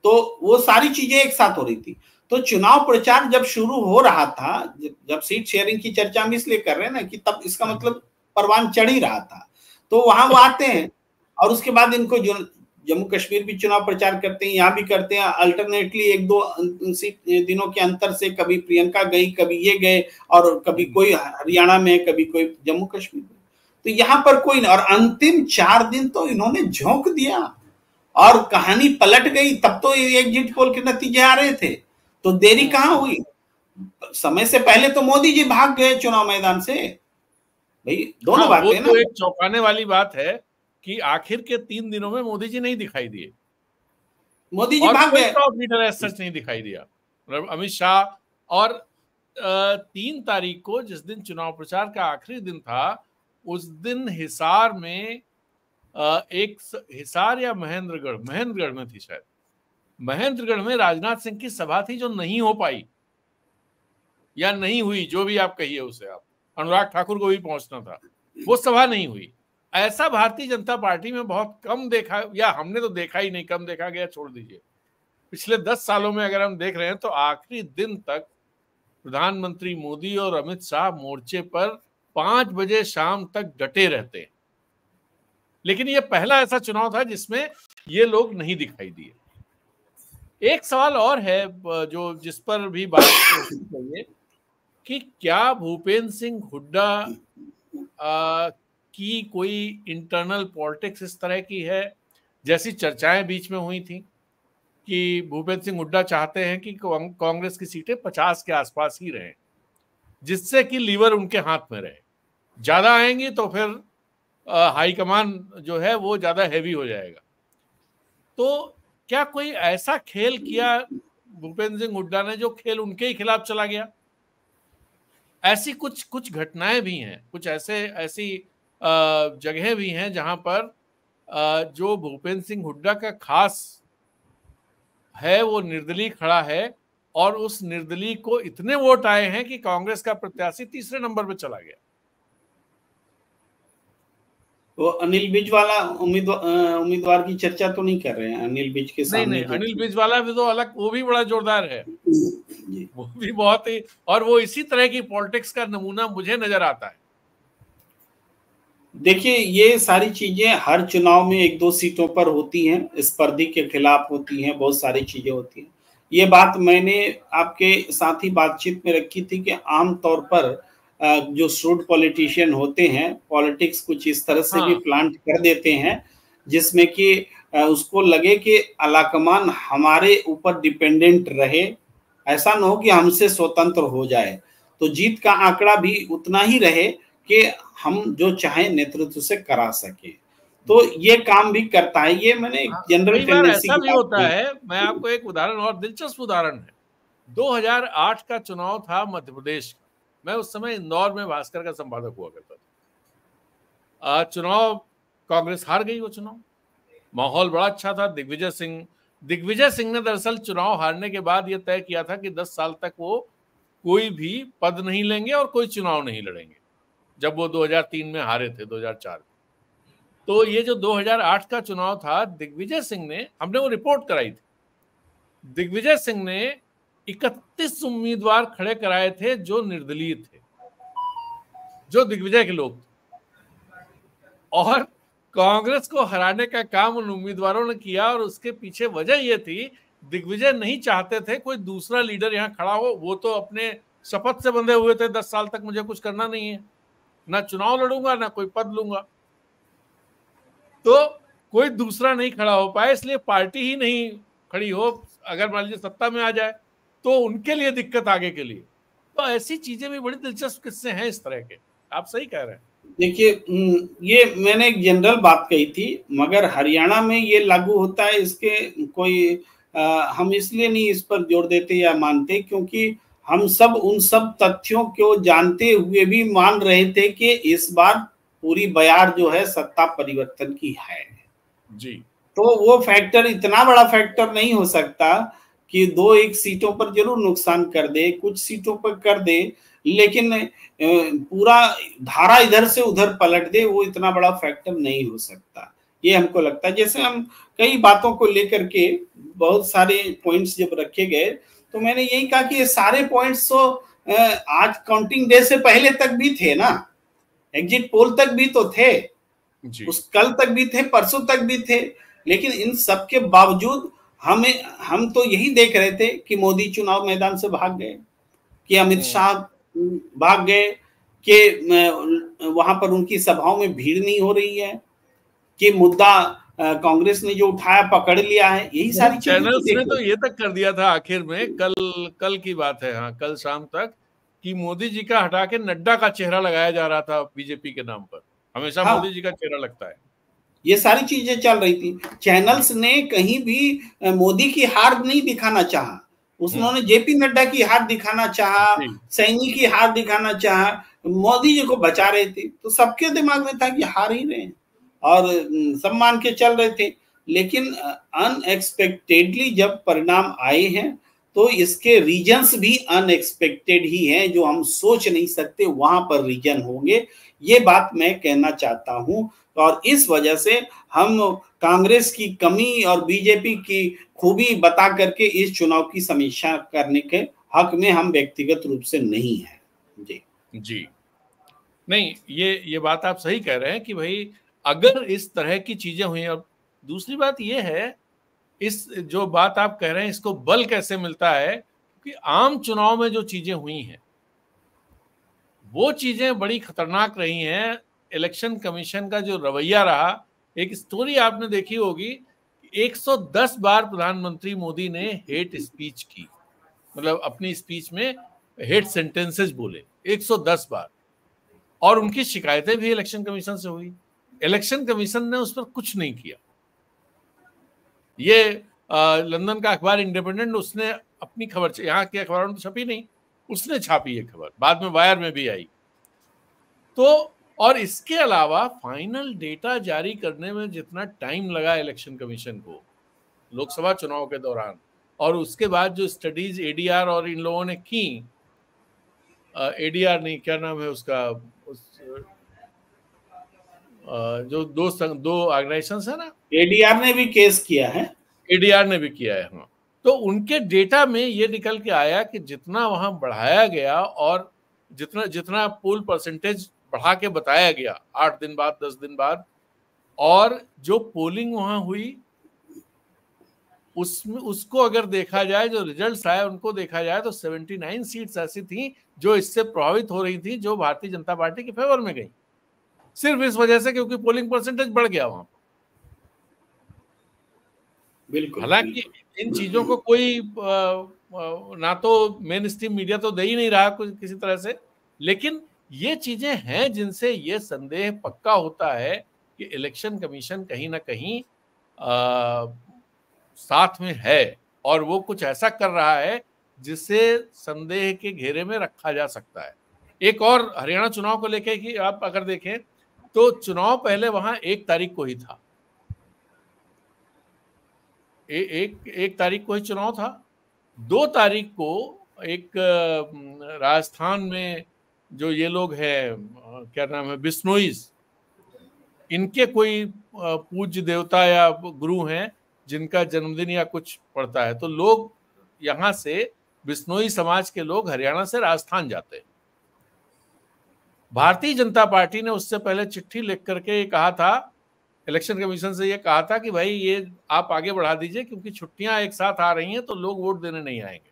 तो वो सारी चीजें एक साथ हो रही थी। तो चुनाव प्रचार जब शुरू हो रहा था, जब सीट शेयरिंग की चर्चा हम इसलिए कर रहे हैं ना कि तब इसका मतलब परवान चढ़ ही रहा था। तो वहां वो आते हैं और उसके बाद इनको जम्मू कश्मीर भी चुनाव प्रचार करते हैं, यहाँ भी करते हैं, अल्टरनेटली एक दो दिनों के अंतर से कभी प्रियंका गई, कभी ये गए, और कभी कोई हरियाणा में, कभी कोई जम्मू कश्मीर में। तो यहाँ पर कोई नहीं, और अंतिम 4 दिन तो इन्होंने झोंक दिया और कहानी पलट गई। तब तो एग्जिट पोल के नतीजे आ रहे थे, तो देरी कहाँ हुई? समय से पहले तो मोदी जी भाग गए चुनाव मैदान से। भाई दोनों बातें ना। तो एक चौंकाने वाली बात है कि आखिर के 3 दिनों में मोदी जी नहीं दिखाई दिए, मोदी जी भाग गए, टॉप लीडर ऐसा सच नहीं दिखाई दिया। अमित शाह, और 3 तारीख को जिस दिन चुनाव प्रचार का आखिरी दिन था, उस दिन हिसार में हिसार या महेंद्रगढ़ में थी शायद, महेंद्रगढ़ में राजनाथ सिंह की सभा थी जो नहीं हो पाई या नहीं हुई, जो भी आप कहिए उसे। आप अनुराग ठाकुर को भी पहुंचना था, वो सभा नहीं हुई। ऐसा भारतीय जनता पार्टी में बहुत कम देखा, या हमने तो देखा ही नहीं, कम देखा गया, छोड़ दीजिए। पिछले 10 सालों में अगर हम देख रहे हैं तो आखिरी दिन तक प्रधानमंत्री मोदी और अमित शाह मोर्चे पर 5 बजे शाम तक डटे रहते हैं। लेकिन ये पहला ऐसा चुनाव था जिसमें ये लोग नहीं दिखाई दिए। एक सवाल और है जो जिस पर भी बात चाहिए कि क्या भूपेंद्र सिंह हुड्डा की कोई इंटरनल पॉलिटिक्स इस तरह की है, जैसी चर्चाएं बीच में हुई थी कि भूपेंद्र सिंह हुड्डा चाहते हैं कि कांग्रेस की सीटें 50 के आसपास ही रहें, जिससे कि लीवर उनके हाथ में रहे। ज्यादा आएंगी तो फिर हाईकमान जो है वो ज्यादा हैवी हो जाएगा। तो क्या कोई ऐसा खेल किया भूपेंद्र सिंह हुड्डा ने जो खेल उनके ही खिलाफ चला गया? ऐसी कुछ घटनाएं भी हैं, कुछ ऐसी जगह भी हैं जहां पर जो भूपेंद्र सिंह हुड्डा का खास है वो निर्दलीय खड़ा है, और उस निर्दलीय को इतने वोट आए हैं कि कांग्रेस का प्रत्याशी तीसरे नंबर पर चला गया। वो अनिल विज वाला उम्मीदवार की चर्चा तो नहीं कर रहे हैं? अनिल विज के सामने नहीं, अनिल विज वाला भी तो अलग, वो भी बड़ा जोरदार है, वो भी बहुत ही, और वो इसी तरह की पॉलिटिक्स का नमूना मुझे नजर आता है। देखिए, ये सारी चीजें हर चुनाव में 1-2 सीटों पर होती हैं, स्पर्धी के खिलाफ होती हैं, बहुत सारी चीजें होती हैं। ये बात मैंने आपके साथ ही बातचीत में रखी थी कि आमतौर पर जो श्रूड पॉलिटिशियन होते हैं, पॉलिटिक्स कुछ इस तरह से भी प्लांट कर देते हैं जिसमें कि उसको लगे कि अलाकमान हमारे ऊपर डिपेंडेंट रहे, ऐसा न हो कि हमसे स्वतंत्र हो जाए, तो जीत का आंकड़ा भी उतना ही रहे कि हम जो चाहे नेतृत्व से करा सके। तो ये काम भी करता है। ये मैंने जनरल टेंडेंसी ऐसा भी होता है। मैं आपको एक उदाहरण, और दिलचस्प उदाहरण है, 2008 का चुनाव था मध्य प्रदेश का। मैं उस समय इंदौर में भास्कर का संपादक हुआ करता था। चुनाव कांग्रेस हार गई। वो चुनाव, माहौल बड़ा अच्छा था। दिग्विजय सिंह ने दरअसल चुनाव हारने के बाद यह तय किया था कि 10 साल तक वो कोई भी पद नहीं लेंगे और कोई चुनाव नहीं लड़ेंगे, जब वो 2003 में हारे थे, 2004 में। तो ये जो 2008 का चुनाव था, दिग्विजय सिंह ने, हमने वो रिपोर्ट कराई थी, दिग्विजय सिंह ने 31 उम्मीदवार खड़े कराए थे जो निर्दलीय थे, जो दिग्विजय के लोग थे। और कांग्रेस को हराने का काम उन उम्मीदवारों ने किया, और उसके पीछे वजह यह थी, दिग्विजय नहीं चाहते थे कोई दूसरा लीडर यहाँ खड़ा हो। वो तो अपने शपथ से बंधे हुए थे 10 साल तक, मुझे कुछ करना नहीं है, ना चुनाव लड़ूंगा ना कोई पद लूंगा। तो कोई दूसरा नहीं खड़ा हो पाया, इसलिए पार्टी ही नहीं खड़ी हो, अगर मान लीजिए सत्ता में आ जाए तो उनके लिए दिक्कत आगे के लिए। तो ऐसी चीजें भी बड़ी दिलचस्प किस्से हैं इस तरह के। आप सही कह रहे हैं। देखिए, ये मैंने एक जनरल बात कही थी, मगर हरियाणा में ये लागू होता है, इसके कोई हम इसलिए नहीं इस पर जोर देते या मानते, क्योंकि हम सब उन सब तथ्यों को जानते हुए भी मान रहे थे कि इस बार पूरी बयार जो है सत्ता परिवर्तन की है जी। तो वो फैक्टर इतना बड़ा फैक्टर नहीं हो सकता कि 2-1 सीटों पर जरूर नुकसान कर दे, कुछ सीटों पर कर दे, लेकिन पूरा धारा इधर से उधर पलट दे, वो इतना बड़ा फैक्टर नहीं हो सकता, ये हमको लगता है। जैसे हम कई बातों को लेकर के बहुत सारे पॉइंट्स जब रखे गए, तो मैंने यही कहा कि ये सारे पॉइंट्स तो आज काउंटिंग डे से पहले तक भी थे ना, एग्जिट पोल तक भी तो थे, उस कल तक भी थे, परसों तक भी थे, लेकिन इन सब के बावजूद हम तो यही देख रहे थे कि मोदी चुनाव मैदान से भाग गए, कि अमित शाह भाग गए, कि वहां पर उनकी सभाओं में भीड़ नहीं हो रही है, कि मुद्दा कांग्रेस ने जो उठाया पकड़ लिया है, यही सारी चैनल्स ने तो ये तक कर दिया था आखिर में, कल की बात है, हाँ कल शाम तक, कि मोदी जी का हटा के नड्डा का चेहरा लगाया जा रहा था बीजेपी के नाम पर। हमेशा हाँ, मोदी जी का चेहरा लगता है। ये सारी चीजें चल रही थी। चैनल्स ने कहीं भी मोदी की हार नहीं दिखाना चाहा, उन्होंने जेपी नड्डा की हार दिखाना चाहा, सैनी की हार दिखाना चाहा, मोदी जी को बचा रहे थे। तो सबके दिमाग में था कि हार ही रहे, और सब मान के चल रहे थे। लेकिन अनएक्सपेक्टेडली जब परिणाम आए हैं, तो इसके रीजन्स भी अनएक्सपेक्टेड ही हैं, जो हम सोच नहीं सकते वहां पर रीजन होंगे, ये बात मैं कहना चाहता हूं। और इस वजह से हम कांग्रेस की कमी और बीजेपी की खूबी बता करके इस चुनाव की समीक्षा करने के हक में हम व्यक्तिगत रूप से नहीं है। जी नहीं, ये बात आप सही कह रहे हैं कि भाई अगर इस तरह की चीजें हुई। और दूसरी बात ये है, इस जो बात आप कह रहे हैं इसको बल कैसे मिलता है, कि आम चुनाव में जो चीजें हुई हैं वो चीजें बड़ी खतरनाक रही हैं। इलेक्शन कमीशन का जो रवैया रहा, एक स्टोरी आपने देखी होगी, 110 बार प्रधानमंत्री मोदी ने हेट स्पीच की, मतलब अपनी स्पीच में हेट सेंटेंसेस बोले 110 बार, और उनकी शिकायतें भी इलेक्शन कमीशन से हुई। इलेक्शन कमीशन ने उस पर कुछ नहीं किया। ये लंदन का अखबार इंडिपेंडेंट, उसने अपनी खबर, यहाँ की अखबारों में तो छपी नहीं, उसने छापी ये खबर, बाद में वायर में भी आई। तो और इसके अलावा फाइनल डेटा जारी करने में जितना टाइम लगा इलेक्शन कमीशन को लोकसभा चुनाव के दौरान, और उसके बाद जो स्टडीज एडीआर और इन लोगों ने की, एडीआर नहीं, क्या नाम है उसका, जो दो ऑर्गेनाइजेशंस है ना, एडीआर ने भी केस किया है, एडीआर ने भी किया है, हाँ। तो उनके डेटा में ये निकल के आया कि जितना वहां बढ़ाया गया और जितना पोल परसेंटेज बढ़ा के बताया गया 8 दिन बाद 10 दिन बाद, और जो पोलिंग वहां हुई उसको अगर देखा जाए, जो रिजल्ट्स आए उनको देखा जाए, तो 79 सीट्स ऐसी थी जो इससे प्रभावित हो रही थी, जो भारतीय जनता पार्टी के फेवर में गई, सिर्फ इस वजह से क्योंकि पोलिंग परसेंटेज बढ़ गया वहां। बिल्कुल। हालांकि इन चीजों को कोई ना तो मेन स्ट्रीम मीडिया तो दे ही नहीं रहा किसी तरह से, लेकिन ये चीजें हैं जिनसे ये संदेह पक्का होता है कि इलेक्शन कमीशन कहीं ना कहीं साथ में है, और वो कुछ ऐसा कर रहा है जिसे संदेह के घेरे में रखा जा सकता है। एक और हरियाणा चुनाव को लेके कि आप अगर देखें तो चुनाव पहले वहां 1 तारीख को ही था, एक तारीख को ही चुनाव था। 2 तारीख को एक राजस्थान में जो ये लोग हैं, क्या नाम है, बिश्नोईज, इनके कोई पूज्य देवता या गुरु हैं जिनका जन्मदिन या कुछ पड़ता है, तो लोग यहाँ से बिश्नोई समाज के लोग हरियाणा से राजस्थान जाते हैं। भारतीय जनता पार्टी ने उससे पहले चिट्ठी लिख करके ये कहा था, इलेक्शन कमीशन से ये कहा था कि भाई ये आप आगे बढ़ा दीजिए क्योंकि छुट्टियां एक साथ आ रही हैं तो लोग वोट देने नहीं आएंगे।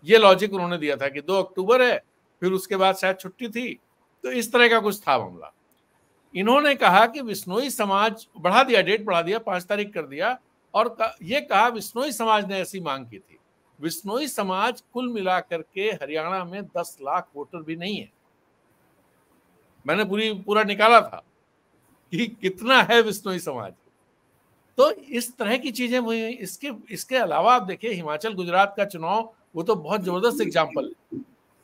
ये लॉजिक उन्होंने दिया था कि 2 अक्टूबर है, फिर उसके बाद शायद छुट्टी थी, तो इस तरह का कुछ था मामला। इन्होंने कहा कि बिश्नोई समाज बढ़ा दिया, डेट बढ़ा दिया, 5 तारीख कर दिया, और ये कहा बिश्नोई समाज ने ऐसी मांग की थी। बिश्नोई समाज कुल मिलाकर के हरियाणा में 10 लाख वोटर भी नहीं है। मैंने पूरा निकाला था कि कितना है बिश्नोई समाज। तो इस तरह की चीजें हुई। इसके अलावा आप देखिए हिमाचल गुजरात का चुनाव, वो तो बहुत जबरदस्त एग्जाम्पल है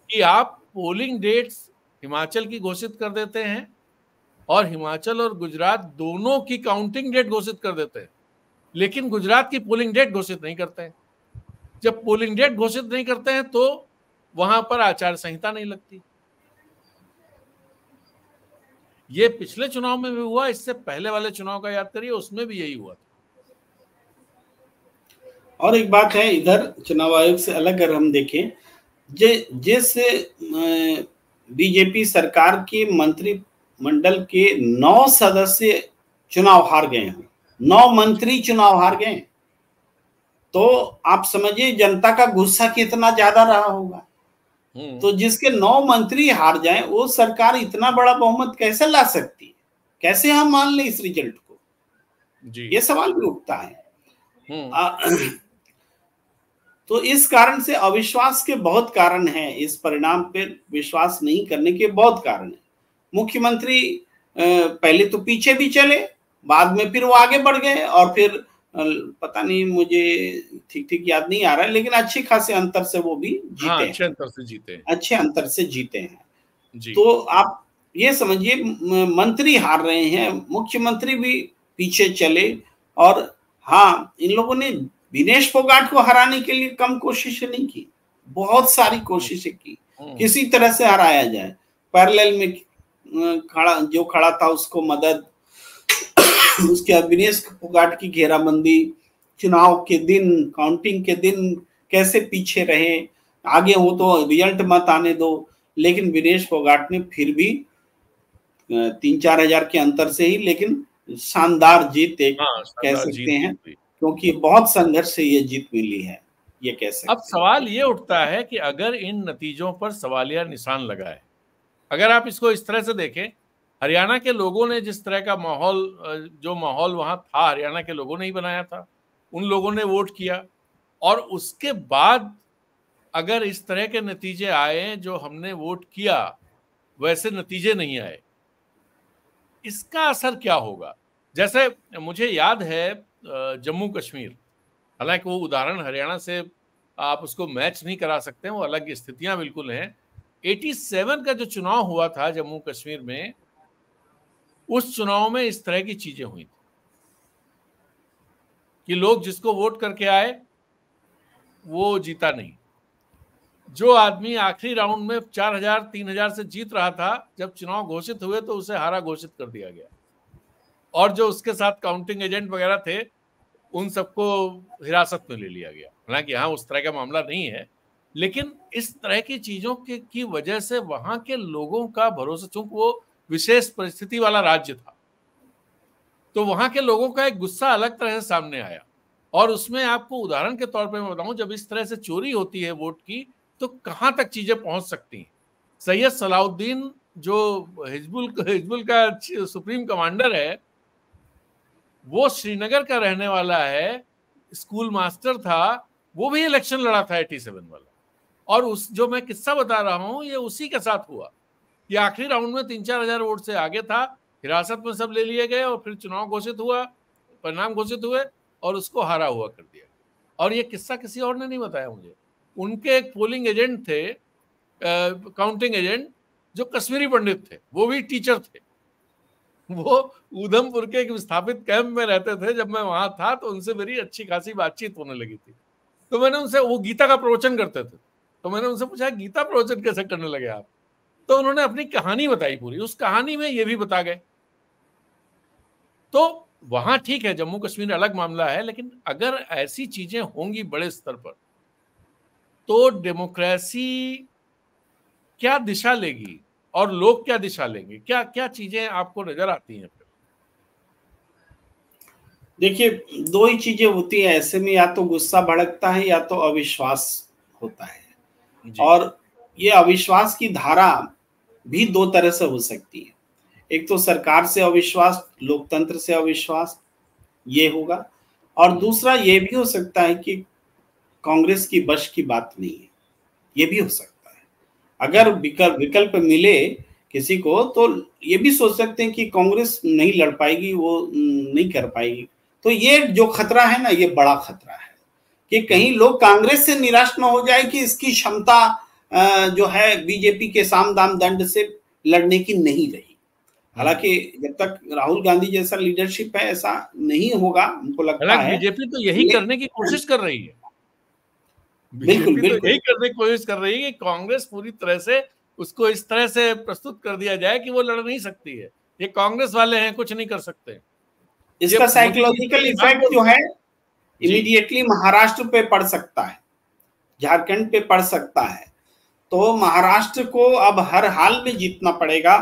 कि आप पोलिंग डेट्स हिमाचल की घोषित कर देते हैं और हिमाचल और गुजरात दोनों की काउंटिंग डेट घोषित कर देते हैं, लेकिन गुजरात की पोलिंग डेट घोषित नहीं करते हैं। जब पोलिंग डेट घोषित नहीं करते हैं तो वहां पर आचार संहिता नहीं लगती। ये पिछले चुनाव में भी हुआ, इससे पहले वाले चुनाव का याद करिए, उसमें भी यही हुआ था। और एक बात है, इधर चुनाव आयोग से अलग अगर हम देखें, जिस बीजेपी सरकार के मंत्रिमंडल के 9 सदस्य चुनाव हार गए हैं, 9 मंत्री चुनाव हार गए, तो आप समझिए जनता का गुस्सा कितना ज्यादा रहा होगा। तो जिसके 9 मंत्री हार जाएं, वो सरकार इतना बड़ा बहुमत कैसे ला सकती है? कैसे हम मान लें इस रिजल्ट को? जी। ये सवाल भी उठता है। तो इस कारण से अविश्वास के बहुत कारण हैं, इस परिणाम पर विश्वास नहीं करने के बहुत कारण है। मुख्यमंत्री पहले तो पीछे भी चले, बाद में फिर वो आगे बढ़ गए, और फिर पता नहीं, मुझे ठीक याद नहीं आ रहा है, लेकिन अच्छे खासे अंतर से वो भी जीते। हाँ, अच्छे अंतर से जीते हैं जी। तो आप ये समझिए, मंत्री हार रहे हैं, मुख्यमंत्री भी पीछे चले, और हाँ, इन लोगों ने विनेश फोगाट को हराने के लिए कम कोशिशें नहीं की, बहुत सारी कोशिशें की, किसी तरह से हराया जाए। पैरेलल में जो खड़ा था उसको मदद, उसके बाद विनेश फोगाट की घेराबंदी, चुनाव के दिन, काउंटिंग के दिन कैसे पीछे रहे, आगे हो तो रिजल्ट मत आने दो, लेकिन विनेश फोगाट ने फिर भी 3-4 हजार के अंतर से ही, लेकिन शानदार जीत कह सकते हैं, क्योंकि बहुत संघर्ष से ये जीत मिली है, ये कह सकते हैं। अब सवाल ये उठता है कि अगर इन नतीजों पर सवालिया निशान लगा है, अगर आप इसको इस तरह से देखें, हरियाणा के लोगों ने जिस तरह का जो माहौल वहां था, हरियाणा के लोगों ने ही बनाया था, उन लोगों ने वोट किया, और उसके बाद अगर इस तरह के नतीजे आए जो हमने वोट किया वैसे नतीजे नहीं आए, इसका असर क्या होगा? जैसे मुझे याद है जम्मू कश्मीर, हालांकि वो उदाहरण हरियाणा से आप उसको मैच नहीं करा सकते, वो अलग स्थितियां बिल्कुल हैं। 87 का जो चुनाव हुआ था जम्मू कश्मीर में, उस चुनाव में इस तरह की चीजें हुई थी कि लोग जिसको वोट करके आए वो जीता नहीं। जो आदमी आखिरी राउंड में 4000-3000 से जीत रहा था, जब चुनाव घोषित हुए तो उसे हारा घोषित कर दिया गया, और जो उसके साथ काउंटिंग एजेंट वगैरह थे उन सबको हिरासत में ले लिया गया। हालांकि यहाँ उस तरह का मामला नहीं है, लेकिन इस तरह की चीजों की वजह से वहां के लोगों का भरोसा, चूंकि वो विशेष परिस्थिति वाला राज्य था, तो वहां के लोगों का एक गुस्सा अलग तरह से सामने आया। और उसमें आपको उदाहरण के तौर पे मैं बताऊं, जब इस तरह से चोरी होती है वोट की, तो कहां तक चीजें पहुंच सकती हैं। सैयद सलाउद्दीन जो हिजबुल का सुप्रीम कमांडर है, वो श्रीनगर का रहने वाला है, स्कूल मास्टर था, वो भी इलेक्शन लड़ा था 87 वाला। और उस जो मैं किस्सा बता रहा हूं, ये उसी के साथ हुआ। ये आखिरी राउंड में 3-4 हजार वोट से आगे था, हिरासत में सब ले लिए गए, और फिर चुनाव घोषित हुआ, परिणाम घोषित हुए, और उसको हारा हुआ कर दिया। और ये किस्सा किसी और ने नहीं बताया मुझे। उनके एक पोलिंग एजेंट थे, काउंटिंग एजेंट, जो कश्मीरी पंडित थे, वो भी टीचर थे। वो उधमपुर के एक विस्थापित कैंप में रहते थे। जब मैं वहां था तो उनसे मेरी अच्छी खासी बातचीत होने लगी थी। तो मैंने उनसे, वो गीता का प्रवचन करते थे, तो मैंने उनसे पूछा गीता प्रवचन कैसे करने लगे आप? तो उन्होंने अपनी कहानी बताई पूरी। उस कहानी में ये भी बता गए। तो वहां ठीक है, जम्मू कश्मीर अलग मामला है, लेकिन अगर ऐसी चीजें होंगी बड़े स्तर पर, तो डेमोक्रेसी क्या दिशा लेगी और लोग क्या दिशा लेंगे? क्या क्या चीजें आपको नजर आती हैं? देखिए, दो ही चीजें होती है ऐसे में, या तो गुस्सा भड़कता है या तो अविश्वास होता है। जी। और ये अविश्वास की धारा भी दो तरह से हो सकती है। एक तो सरकार से अविश्वास, लोकतंत्र से अविश्वास, ये होगा। और दूसरा ये भी हो सकता है कि कांग्रेस की बश की बात नहीं है, ये भी हो सकता है। अगर विकल्प मिले किसी को तो ये भी सोच सकते हैं कि कांग्रेस नहीं लड़ पाएगी, वो नहीं कर पाएगी। तो ये जो खतरा है ना, ये बड़ा खतरा है कि कहीं लोग कांग्रेस से निराश न हो जाए कि इसकी क्षमता जो है बीजेपी के साम दाम दंड से लड़ने की नहीं रही। हालांकि जब तक राहुल गांधी जैसा लीडरशिप है ऐसा नहीं होगा, हमको लगता है। बीजेपी तो यही करने की कोशिश कर रही है। बिल्कुल बीजेपी तो यही करने की कोशिश कर रही है कि कांग्रेस पूरी तरह से उसको इस तरह से प्रस्तुत कर दिया जाए कि वो लड़ नहीं सकती है। ये कांग्रेस वाले हैं, कुछ नहीं कर सकते। इसका साइकोलॉजिकल इफेक्ट जो है इमीडिएटली महाराष्ट्र पे पड़ सकता है, झारखंड पे पड़ सकता है। तो महाराष्ट्र को अब हर हाल में जीतना पड़ेगा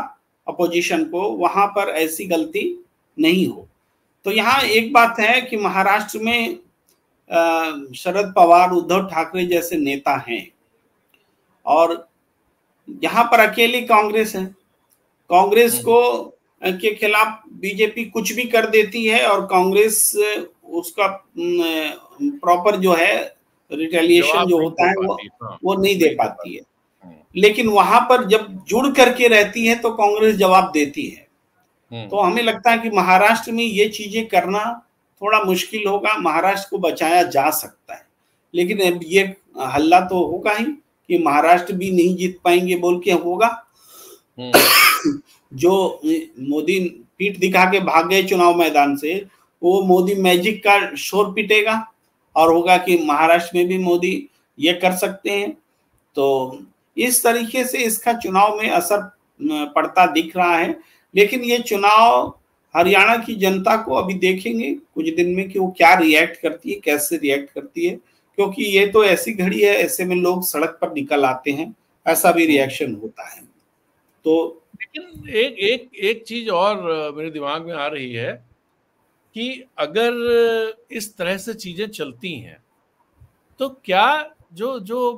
अपोजिशन को, वहां पर ऐसी गलती नहीं हो। तो यहाँ एक बात है कि महाराष्ट्र में शरद पवार, उद्धव ठाकरे जैसे नेता हैं और यहाँ पर अकेली कांग्रेस है। कांग्रेस को के खिलाफ बीजेपी कुछ भी कर देती है और कांग्रेस उसका प्रॉपर जो है रिटेलिएशन जो होता है वो नहीं दे पाती है। लेकिन वहां पर जब जुड़ करके रहती है तो कांग्रेस जवाब देती है। तो हमें लगता है कि महाराष्ट्र में ये चीजें करना थोड़ा मुश्किल होगा। महाराष्ट्र को बचाया जा सकता है, लेकिन अब ये हल्ला तो होगा ही कि महाराष्ट्र भी नहीं जीत पाएंगे बोल के होगा। जो मोदी पीठ दिखा के भाग गए चुनाव मैदान से, वो मोदी मैजिक का शोर पीटेगा और होगा कि महाराष्ट्र में भी मोदी ये कर सकते हैं। तो इस तरीके से इसका चुनाव में असर पड़ता दिख रहा है। लेकिन ये चुनाव हरियाणा की जनता को अभी देखेंगे कुछ दिन में कि वो क्या रिएक्ट करती है, कैसे रिएक्ट करती है, क्योंकि ये तो ऐसी घड़ी है, ऐसे में लोग सड़क पर निकल आते हैं, ऐसा भी रिएक्शन होता है। तो लेकिन एक चीज और मेरे दिमाग में आ रही है कि अगर इस तरह से चीजें चलती हैं तो क्या जो जो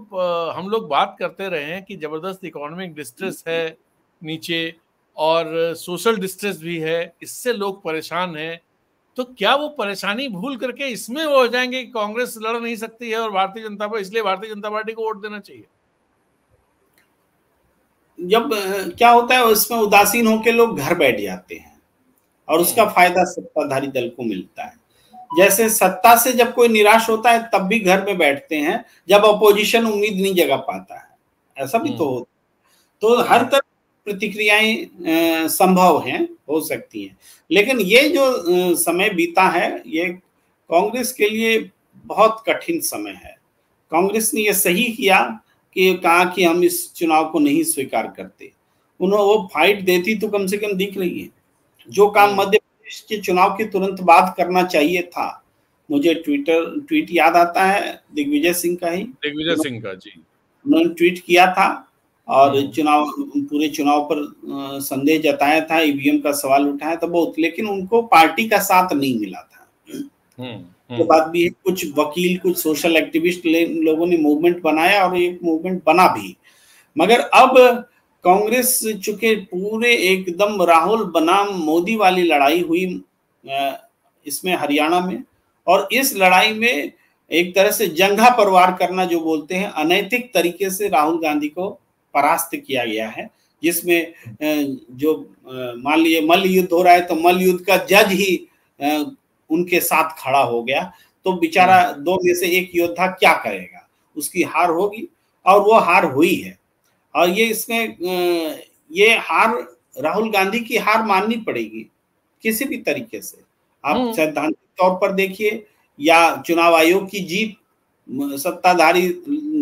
हम लोग बात करते रहे हैं कि जबरदस्त इकोनॉमिक डिस्ट्रेस है नीचे और सोशल डिस्ट्रेस भी है, इससे लोग परेशान हैं, तो क्या वो परेशानी भूल करके इसमें वो हो जाएंगे कि कांग्रेस लड़ नहीं सकती है और भारतीय जनता पार्टी, इसलिए भारतीय जनता पार्टी को वोट देना चाहिए? जब क्या होता है उसमें उदासीन होकर लोग घर बैठ जाते हैं और उसका फायदा सत्ताधारी दल को मिलता है। जैसे सत्ता से जब कोई निराश होता है तब भी घर में बैठते हैं जब अपोजिशन उम्मीद नहीं जगा पाता है, ऐसा भी तो होता है। तो हर तरह प्रतिक्रियाएं संभव हैं, हो सकती हैं। लेकिन ये जो समय बीता है ये कांग्रेस के लिए बहुत कठिन समय है। कांग्रेस ने ये सही किया कि कहा कि हम इस चुनाव को नहीं स्वीकार करते। उन्होंने वो फाइट देती तो कम से कम दिख रही है। जो काम मध्य प्रदेश के चुनाव के तुरंत बाद करना चाहिए था, मुझे ट्वीट याद आता है दिग्विजय सिंह का ही, दिग्विजय सिंह का जी, उन्होंने ट्वीट किया था और पूरे चुनाव पर संदेह जताया था, ईवीएम का सवाल उठाया था बहुत, लेकिन उनको पार्टी का साथ नहीं मिला था। ये बात भी है। कुछ वकील, कुछ सोशल एक्टिविस्ट लोगों ने मूवमेंट बनाया और एक मूवमेंट बना भी, मगर अब कांग्रेस चूंकि पूरे एकदम राहुल बनाम मोदी वाली लड़ाई हुई इसमें हरियाणा में, और इस लड़ाई में एक तरह से जंघा परवार करना जो बोलते हैं, अनैतिक तरीके से राहुल गांधी को परास्त किया गया है, जिसमें जो मान लीजिए मल्ल युद्ध हो रहा है तो मल्ल युद्ध का जज ही उनके साथ खड़ा हो गया। तो बेचारा दो में से एक योद्धा क्या करेगा, उसकी हार होगी और वो हार हुई है। और ये इसमें ये हार राहुल गांधी की हार माननी पड़ेगी किसी भी तरीके से। आप सैद्धांतिक तौर पर देखिए या चुनाव आयोग की जीत, सत्ताधारी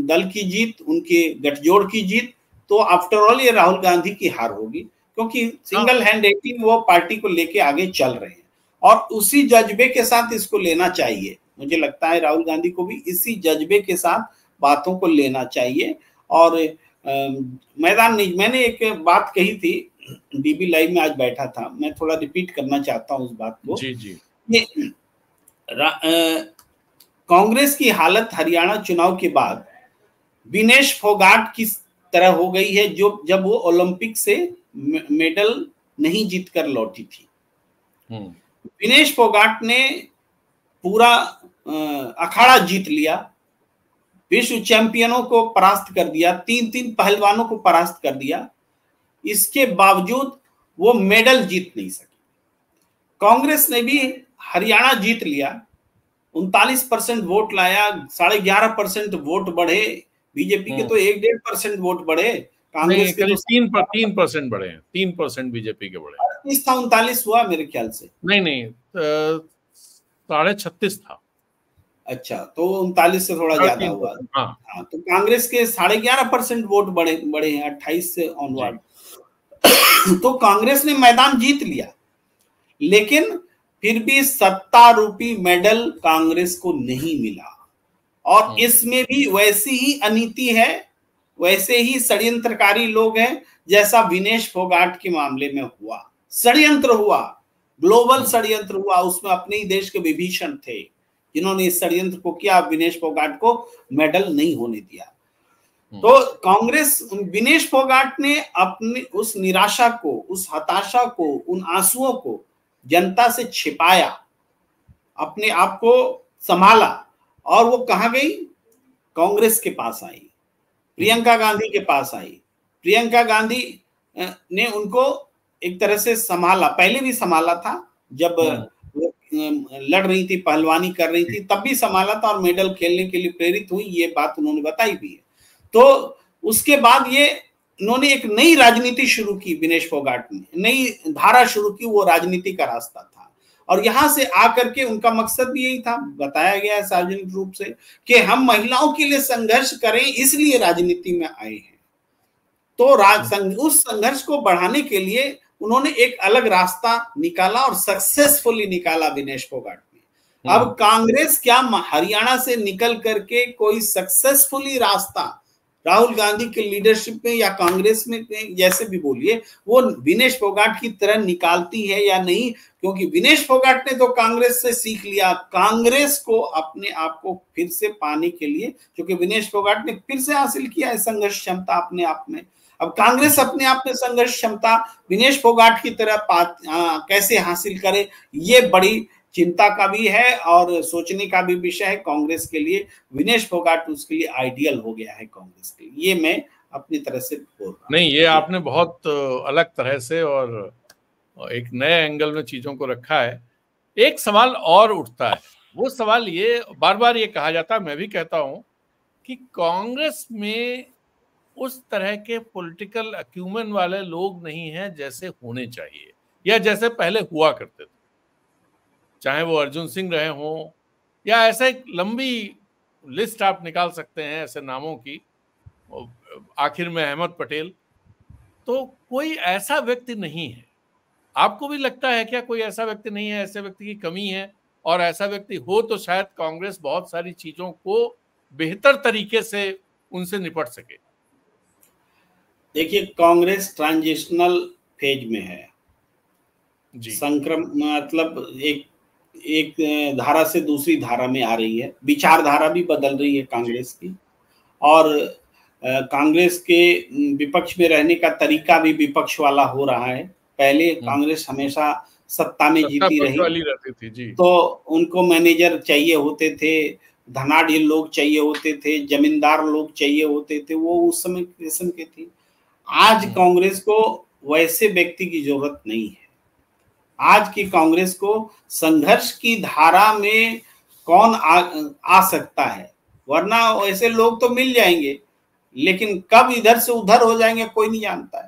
दल की जीत, उनके गठजोड़ की जीत, तो आफ्टर ऑल ये राहुल गांधी की हार होगी, क्योंकि सिंगल हैंडेडली वो पार्टी को लेके आगे चल रहे हैं और उसी जज्बे के साथ इसको लेना चाहिए। मुझे लगता है राहुल गांधी को भी इसी जज्बे के साथ बातों को लेना चाहिए और मैदान नहीं। मैंने एक बात कही थी डीबी लाइव में, आज बैठा था, मैं थोड़ा रिपीट करना चाहता हूँ उस बात को। जी जी। कांग्रेस की हालत हरियाणा चुनाव के बाद विनेश फोगाट की तरह हो गई है, जो जब वो ओलंपिक से मेडल नहीं जीतकर लौटी थी। विनेश फोगाट ने पूरा अखाड़ा जीत लिया, विश्व चैंपियनों को परास्त कर दिया, 3 पहलवानों को परास्त कर दिया। इसके बावजूद वो मेडल जीत नहीं सकी। कांग्रेस ने भी हरियाणा जीत लिया, 39% वोट लाया, 11.5% वोट बढ़े। बीजेपी के तो 1-1.5% वोट बढ़े, कांग्रेस के तो 3% बढ़े हैं, 3% बीजेपी के बढ़े। 38 था, 39 हुआ मेरे ख्याल से। नहीं 36.5 था। अच्छा, तो 39 से थोड़ा ज्यादा हुआ। हाँ, तो कांग्रेस के 11.5% वोट बढ़े हैं 28 से ऑनवर्ड। तो कांग्रेस ने मैदान जीत लिया, लेकिन फिर भी सत्ता रूपी मेडल कांग्रेस को नहीं मिला। और इसमें भी वैसी ही अनीति है, वैसे ही षड्यंत्रकारी लोग हैं जैसा विनेश फोगाट के मामले में हुआ। षड्यंत्र हुआ, ग्लोबल षड्यंत्र हुआ, उसमें अपने ही देश के विभीषण थे जिन्होंने इस षड्यंत्र को किया, विनेश फोगाट को मेडल नहीं होने दिया। तो कांग्रेस, विनेश फोगाट ने अपनी उस निराशा को, उस हताशा को, उन आंसुओं को जनता से छिपाया, अपने आप को संभाला, और वो कहां गई? कांग्रेस के पास आई, प्रियंका गांधी के पास आई। प्रियंका गांधी ने उनको एक तरह से संभाला, पहले भी संभाला था, जब वो लड़ रही थी, पहलवानी कर रही थी, तब भी संभाला था और मेडल खेलने के लिए प्रेरित हुई, ये बात उन्होंने बताई भी है। तो उसके बाद ये उन्होंने एक नई राजनीति शुरू की, विनेश फोगाट ने नई धारा शुरू की, वो राजनीति का रास्ता था। और यहां से आकर के उनका मकसद भी यही था, बताया गया है सार्वजनिक रूप से, कि हम महिलाओं के लिए संघर्ष करें, इसलिए राजनीति में आए हैं। तो उस संघर्ष को बढ़ाने के लिए उन्होंने एक अलग रास्ता निकाला और सक्सेसफुली निकाला विनेश फोगाट ने। अब कांग्रेस क्या हरियाणा से निकल करके कोई सक्सेसफुली रास्ता राहुल गांधी के लीडरशिप में या कांग्रेस में, जैसे भी बोलिए, वो विनेश फोगाट की तरह निकालती है या नहीं? क्योंकि विनेश फोगाट ने तो कांग्रेस से सीख लिया, कांग्रेस को अपने आप को फिर से पाने के लिए, क्योंकि विनेश फोगाट ने फिर से हासिल किया है संघर्ष क्षमता अपने आप में। अब कांग्रेस अपने आप में संघर्ष क्षमता विनेश फोगाट की तरह कैसे हासिल करे, ये बड़ी चिंता का भी है और सोचने का भी विषय है कांग्रेस के लिए। विनेश फोगाट उसके लिए आइडियल हो गया है कांग्रेस के लिए, ये मैं अपनी तरह से बोल रहा हूं। नहीं, ये आपने बहुत अलग तरह से और एक नए एंगल में चीजों को रखा है। एक सवाल और उठता है, वो सवाल ये बार बार ये कहा जाता है, मैं भी कहता हूं, कि कांग्रेस में उस तरह के पॉलिटिकल अक्यूमेंट वाले लोग नहीं हैं जैसे होने चाहिए या जैसे पहले हुआ करते थे। चाहे वो अर्जुन सिंह रहे हों या ऐसे एक लंबी लिस्ट आप निकाल सकते हैं ऐसे नामों की, आखिर में अहमद पटेल। तो कोई ऐसा व्यक्ति नहीं है। आपको भी लगता है क्या कोई ऐसा व्यक्ति नहीं है, ऐसे व्यक्ति की कमी है? और ऐसा व्यक्ति हो तो शायद कांग्रेस बहुत सारी चीजों को बेहतर तरीके से उनसे निपट सके। देखिए, कांग्रेस ट्रांजिशनल फेज में है जी। मतलब एक धारा से दूसरी धारा में आ रही है, विचारधारा भी बदल रही है कांग्रेस की, और कांग्रेस के विपक्ष में रहने का तरीका भी विपक्ष वाला हो रहा है। पहले कांग्रेस हमेशा सत्ता में जीती रहती थी जी। तो उनको मैनेजर चाहिए होते थे, धनाढ़ लोग चाहिए होते थे, जमींदार लोग चाहिए होते थे, वो उस समय किस्म के थे। आज कांग्रेस को वैसे व्यक्ति की जरूरत नहीं है। आज की कांग्रेस को संघर्ष की धारा में कौन आ सकता है, वरना ऐसे लोग तो मिल जाएंगे, लेकिन कब इधर से उधर हो जाएंगे कोई नहीं जानता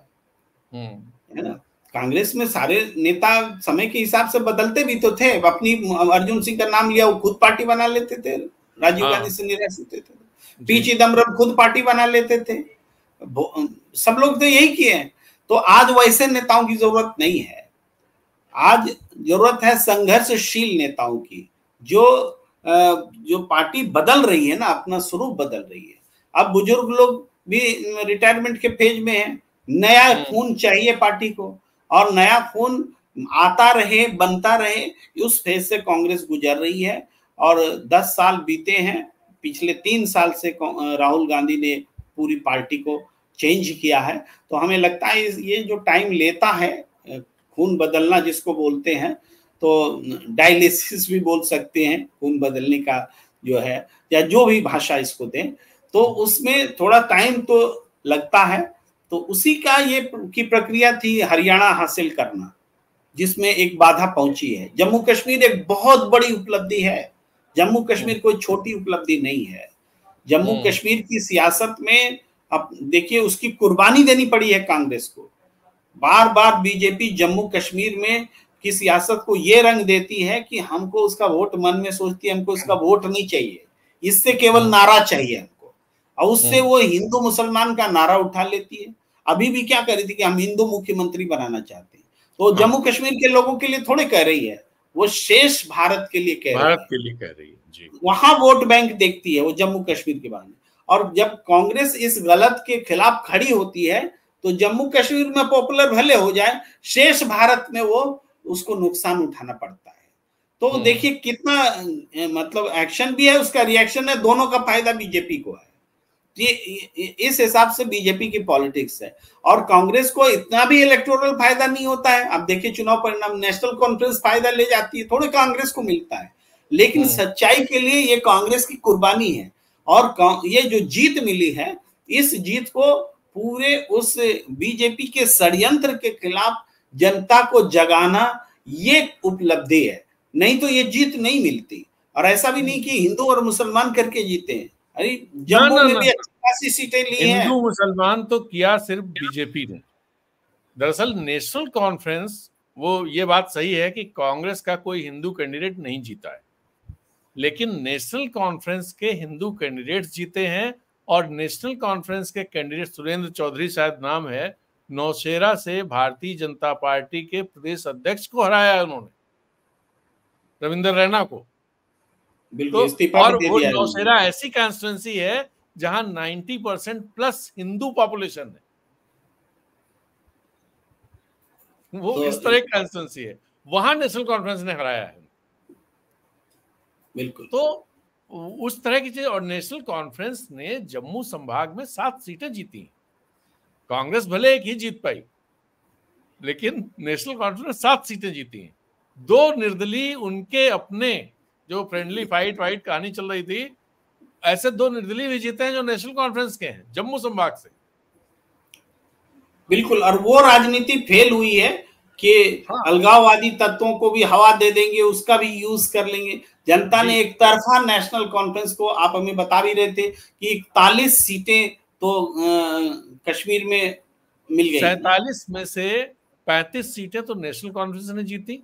है ना। कांग्रेस में सारे नेता समय के हिसाब से बदलते भी तो थे। अपनी अर्जुन सिंह का नाम लिया, वो खुद पार्टी बना लेते थे, राजीव गांधी से निराश होते थे। पी चिदम्बरम खुद पार्टी बना लेते थे, सब लोग तो यही किए हैं। तो आज वैसे नेताओं की जरूरत नहीं है। आज जरूरत है संघर्षशील नेताओं की, जो पार्टी बदल रही है ना, अपना स्वरूप बदल रही है। अब बुजुर्ग लोग भी रिटायरमेंट के फेज में है। नया खून चाहिए पार्टी को, और नया खून आता रहे, बनता रहे, उस फेज से कांग्रेस गुजर रही है। और 10 साल बीते हैं, पिछले 3 साल से राहुल गांधी ने पूरी पार्टी को चेंज किया है। तो हमें लगता है ये जो टाइम लेता है खून बदलना जिसको बोलते हैं, तो डायलिसिस भी बोल सकते हैं खून बदलने का जो है, या जो भी भाषा इसको दें, तो उसमें थोड़ा टाइम तो लगता है। तो उसी का ये की प्रक्रिया थी हरियाणा हासिल करना, जिसमें एक बाधा पहुंची है। जम्मू कश्मीर एक बहुत बड़ी उपलब्धि है, जम्मू कश्मीर कोई छोटी उपलब्धि नहीं है। जम्मू कश्मीर की सियासत में अब देखिए उसकी कुर्बानी देनी पड़ी है कांग्रेस को। बार बार बीजेपी जम्मू कश्मीर में की सियासत को ये रंग देती है कि हमको उसका वोट, मन में सोचती है हमको उसका वोट नहीं चाहिए, इससे केवल नारा चाहिए हमको, और उससे वो हिंदू मुसलमान का नारा उठा लेती है। अभी भी क्या कर रही थी कि हम हिंदू मुख्यमंत्री बनाना चाहते हैं, तो जम्मू कश्मीर के लोगों के लिए थोड़े कह रही है, वो शेष भारत के लिए कह रही है, भारत के लिए कह रही है जी। वहां वोट बैंक देखती है वो जम्मू कश्मीर के बारे में। और जब कांग्रेस इस गलत के खिलाफ खड़ी होती है, तो जम्मू कश्मीर में पॉपुलर भले हो जाए, शेष भारत में वो उसको नुकसान उठाना पड़ता है। तो देखिए कितना मतलब एक्शन भी है, उसका रिएक्शन है, दोनों का फायदा बीजेपी को है। ये इस हिसाब से बीजेपी की पॉलिटिक्स है। और कांग्रेस को इतना भी इलेक्टोरल फायदा नहीं होता है। अब देखिए चुनाव परिणाम, नेशनल कॉन्फ्रेंस फायदा ले जाती है, थोड़े कांग्रेस को मिलता है, लेकिन सच्चाई के लिए ये कांग्रेस की कुर्बानी है। और ये जो जीत मिली है, इस जीत को पूरे उस बीजेपी के षड्यंत्र के खिलाफ जनता को जगाना, ये उपलब्धि है, नहीं तो ये जीत नहीं मिलती। और ऐसा भी नहीं कि हिंदू और मुसलमान करके जीते हैं, अरे जम्मू में भी अच्छी खासी सीटें ली हैं। हिंदू मुसलमान तो किया सिर्फ बीजेपी ने। दरअसल नेशनल कॉन्फ्रेंस, वो ये बात सही है कि कांग्रेस का कोई हिंदू कैंडिडेट नहीं जीता है, लेकिन नेशनल कॉन्फ्रेंस के हिंदू कैंडिडेट्स जीते हैं। और नेशनल कॉन्फ्रेंस के कैंडिडेट सुरेंद्र चौधरी शायद नाम है, नौशेरा से भारतीय जनता पार्टी के प्रदेश अध्यक्ष को हराया है उन्होंने, रविंद्र रैना को। बिल्कुल, तो और वो नौशेरा ऐसी कॉन्स्टिट्यूंसी है जहां 90% प्लस हिंदू पॉपुलेशन है, वो तो इस तरह की कॉन्स्टिट्यूंसी है, वहां नेशनल कॉन्फ्रेंस ने हराया है। बिल्कुल, तो उस तरह की चीज। और नेशनल कॉन्फ्रेंस ने जम्मू संभाग में 7 सीटें जीती। कांग्रेस भले एक ही जीत पाई, लेकिन नेशनल कॉन्फ्रेंस 7 सीटें जीती हैं। 2 निर्दलीय उनके अपने, जो फ्रेंडली फाइट कहानी चल रही थी, ऐसे 2 निर्दलीय भी जीते हैं जो नेशनल कॉन्फ्रेंस के हैं जम्मू संभाग से। बिल्कुल, और वो राजनीति फेल हुई है कि अलगाववादी तत्वों को भी हवा दे देंगे, उसका भी यूज कर लेंगे। जनता ने एक तरफा नेशनल कॉन्फ्रेंस को, आप हमें बता भी रहे थे कि 41 सीटें तो कश्मीर में मिल गई। 47 में से 35 सीटें तो नेशनल कॉन्फ्रेंस ने जीती,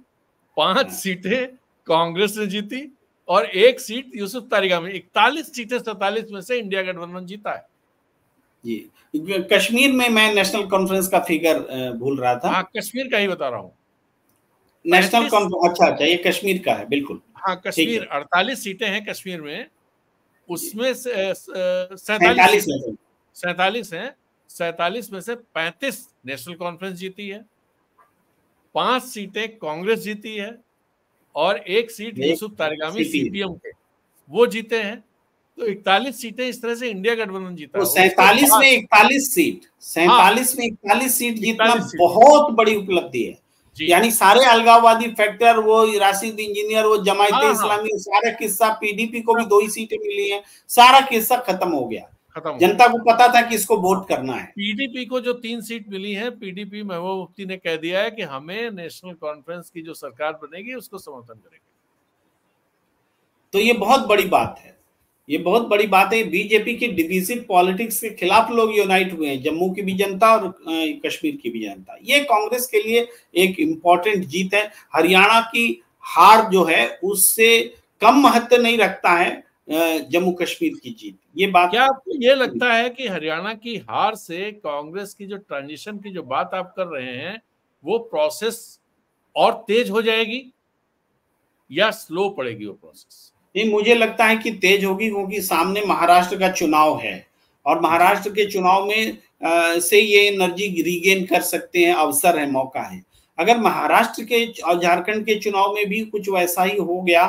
5 सीटें कांग्रेस ने जीती, और 1 सीट यूसुफ तारिगा में। 41 सीटें 47 में से इंडिया गठबंधन जीता है जी। कश्मीर में मैं नेशनल कॉन्फ्रेंस का फिगर भूल रहा था। हाँ, कश्मीर का ही बता रहा हूँ। नेशनल कॉन्फ्रेंस, अच्छा, ये कश्मीर का है, बिल्कुल। हाँ, कश्मीर 48 सीटें हैं कश्मीर में, उसमें से 47 हैं। 47 में से 35 नेशनल कॉन्फ्रेंस जीती है, 5 सीटें कांग्रेस जीती है, और 1 सीट यूसुफ तारिगामी सीपीएम के, वो जीते हैं। तो 41 सीटें इस तरह से इंडिया गठबंधन जीता है। 47 में 41 सीट, 47 में 41 सीट जीतना बहुत बड़ी उपलब्धि है। यानी सारे अलगाववादी फैक्टर, वो राशिद इंजीनियर, वो जमायत इस्लामी, सारा किस्सा, पीडीपी को भी 2 ही सीटें मिली हैं, सारा किस्सा खत्म हो गया। जनता को पता था कि इसको वोट करना है। पीडीपी को जो 3 सीट मिली है, पीडीपी महबूबा मुफ्ती ने कह दिया है कि हमें नेशनल कॉन्फ्रेंस की जो सरकार बनेगी उसको समर्थन करेंगे। तो ये बहुत बड़ी बात है, ये बहुत बड़ी बात है। बीजेपी की डिविजिव पॉलिटिक्स के खिलाफ लोग यूनाइट हुए हैं, जम्मू की भी जनता और कश्मीर की भी जनता। ये कांग्रेस के लिए एक इंपॉर्टेंट जीत है। हरियाणा की हार जो है उससे कम महत्व नहीं रखता है जम्मू कश्मीर की जीत। ये बात, क्या आपको ये लगता है कि हरियाणा की हार से कांग्रेस की जो ट्रांजिशन की जो बात आप कर रहे हैं, वो प्रोसेस और तेज हो जाएगी या स्लो पड़ेगी वो प्रोसेस? नहीं, मुझे लगता है कि तेज होगी, क्योंकि सामने महाराष्ट्र का चुनाव है। और महाराष्ट्र के चुनाव में से ये एनर्जी रिगेन कर सकते हैं, अवसर है, मौका है। अगर महाराष्ट्र के और झारखंड के चुनाव में भी कुछ वैसा ही हो गया,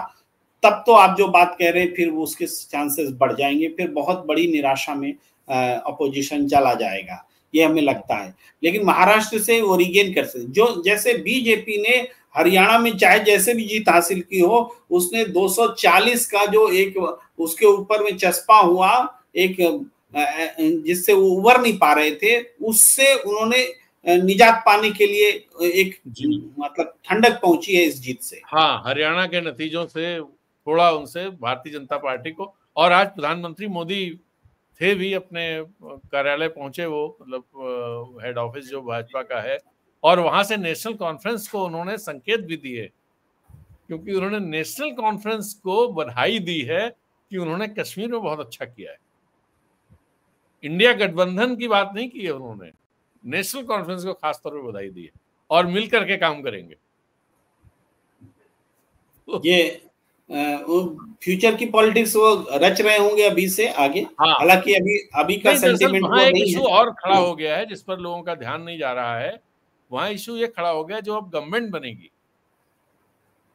तब तो आप जो बात कह रहे हैं फिर उसके चांसेस बढ़ जाएंगे, फिर बहुत बड़ी निराशा में अपोजिशन चला जाएगा, ये हमें लगता है। लेकिन महाराष्ट्र से वो रिगेन कर सकते, जो जैसे बीजेपी ने हरियाणा में चाहे जैसे भी जीत हासिल की हो, उसने 240 का जो एक उसके ऊपर में चस्पा हुआ, एक जिससे वो उबर नहीं पा रहे थे, उससे उन्होंने निजात पाने के लिए एक मतलब ठंडक पहुंची है इस जीत से। हाँ, हरियाणा के नतीजों से थोड़ा उनसे भारतीय जनता पार्टी को, और आज प्रधानमंत्री मोदी थे भी, अपने कार्यालय पहुंचे, वो मतलब हेड ऑफिस जो भाजपा का है, और वहां से नेशनल कॉन्फ्रेंस को उन्होंने संकेत भी दिए, क्योंकि उन्होंने नेशनल कॉन्फ्रेंस को बधाई दी है कि उन्होंने कश्मीर में बहुत अच्छा किया है। इंडिया गठबंधन की बात नहीं की है उन्होंने, नेशनल कॉन्फ्रेंस को खासतौर पर बधाई दी है, और मिल करके काम करेंगे। ये फ्यूचर की पॉलिटिक्स वो रच रहे होंगे अभी से आगे। हाँ, हालांकि अभी का सेंटिमेंट वो एक नहीं इशू है। और खड़ा हो गया है जिस पर लोगों का ध्यान नहीं जा रहा है। वहां इशू ये खड़ा हो गया, जो अब गवर्नमेंट बनेगी,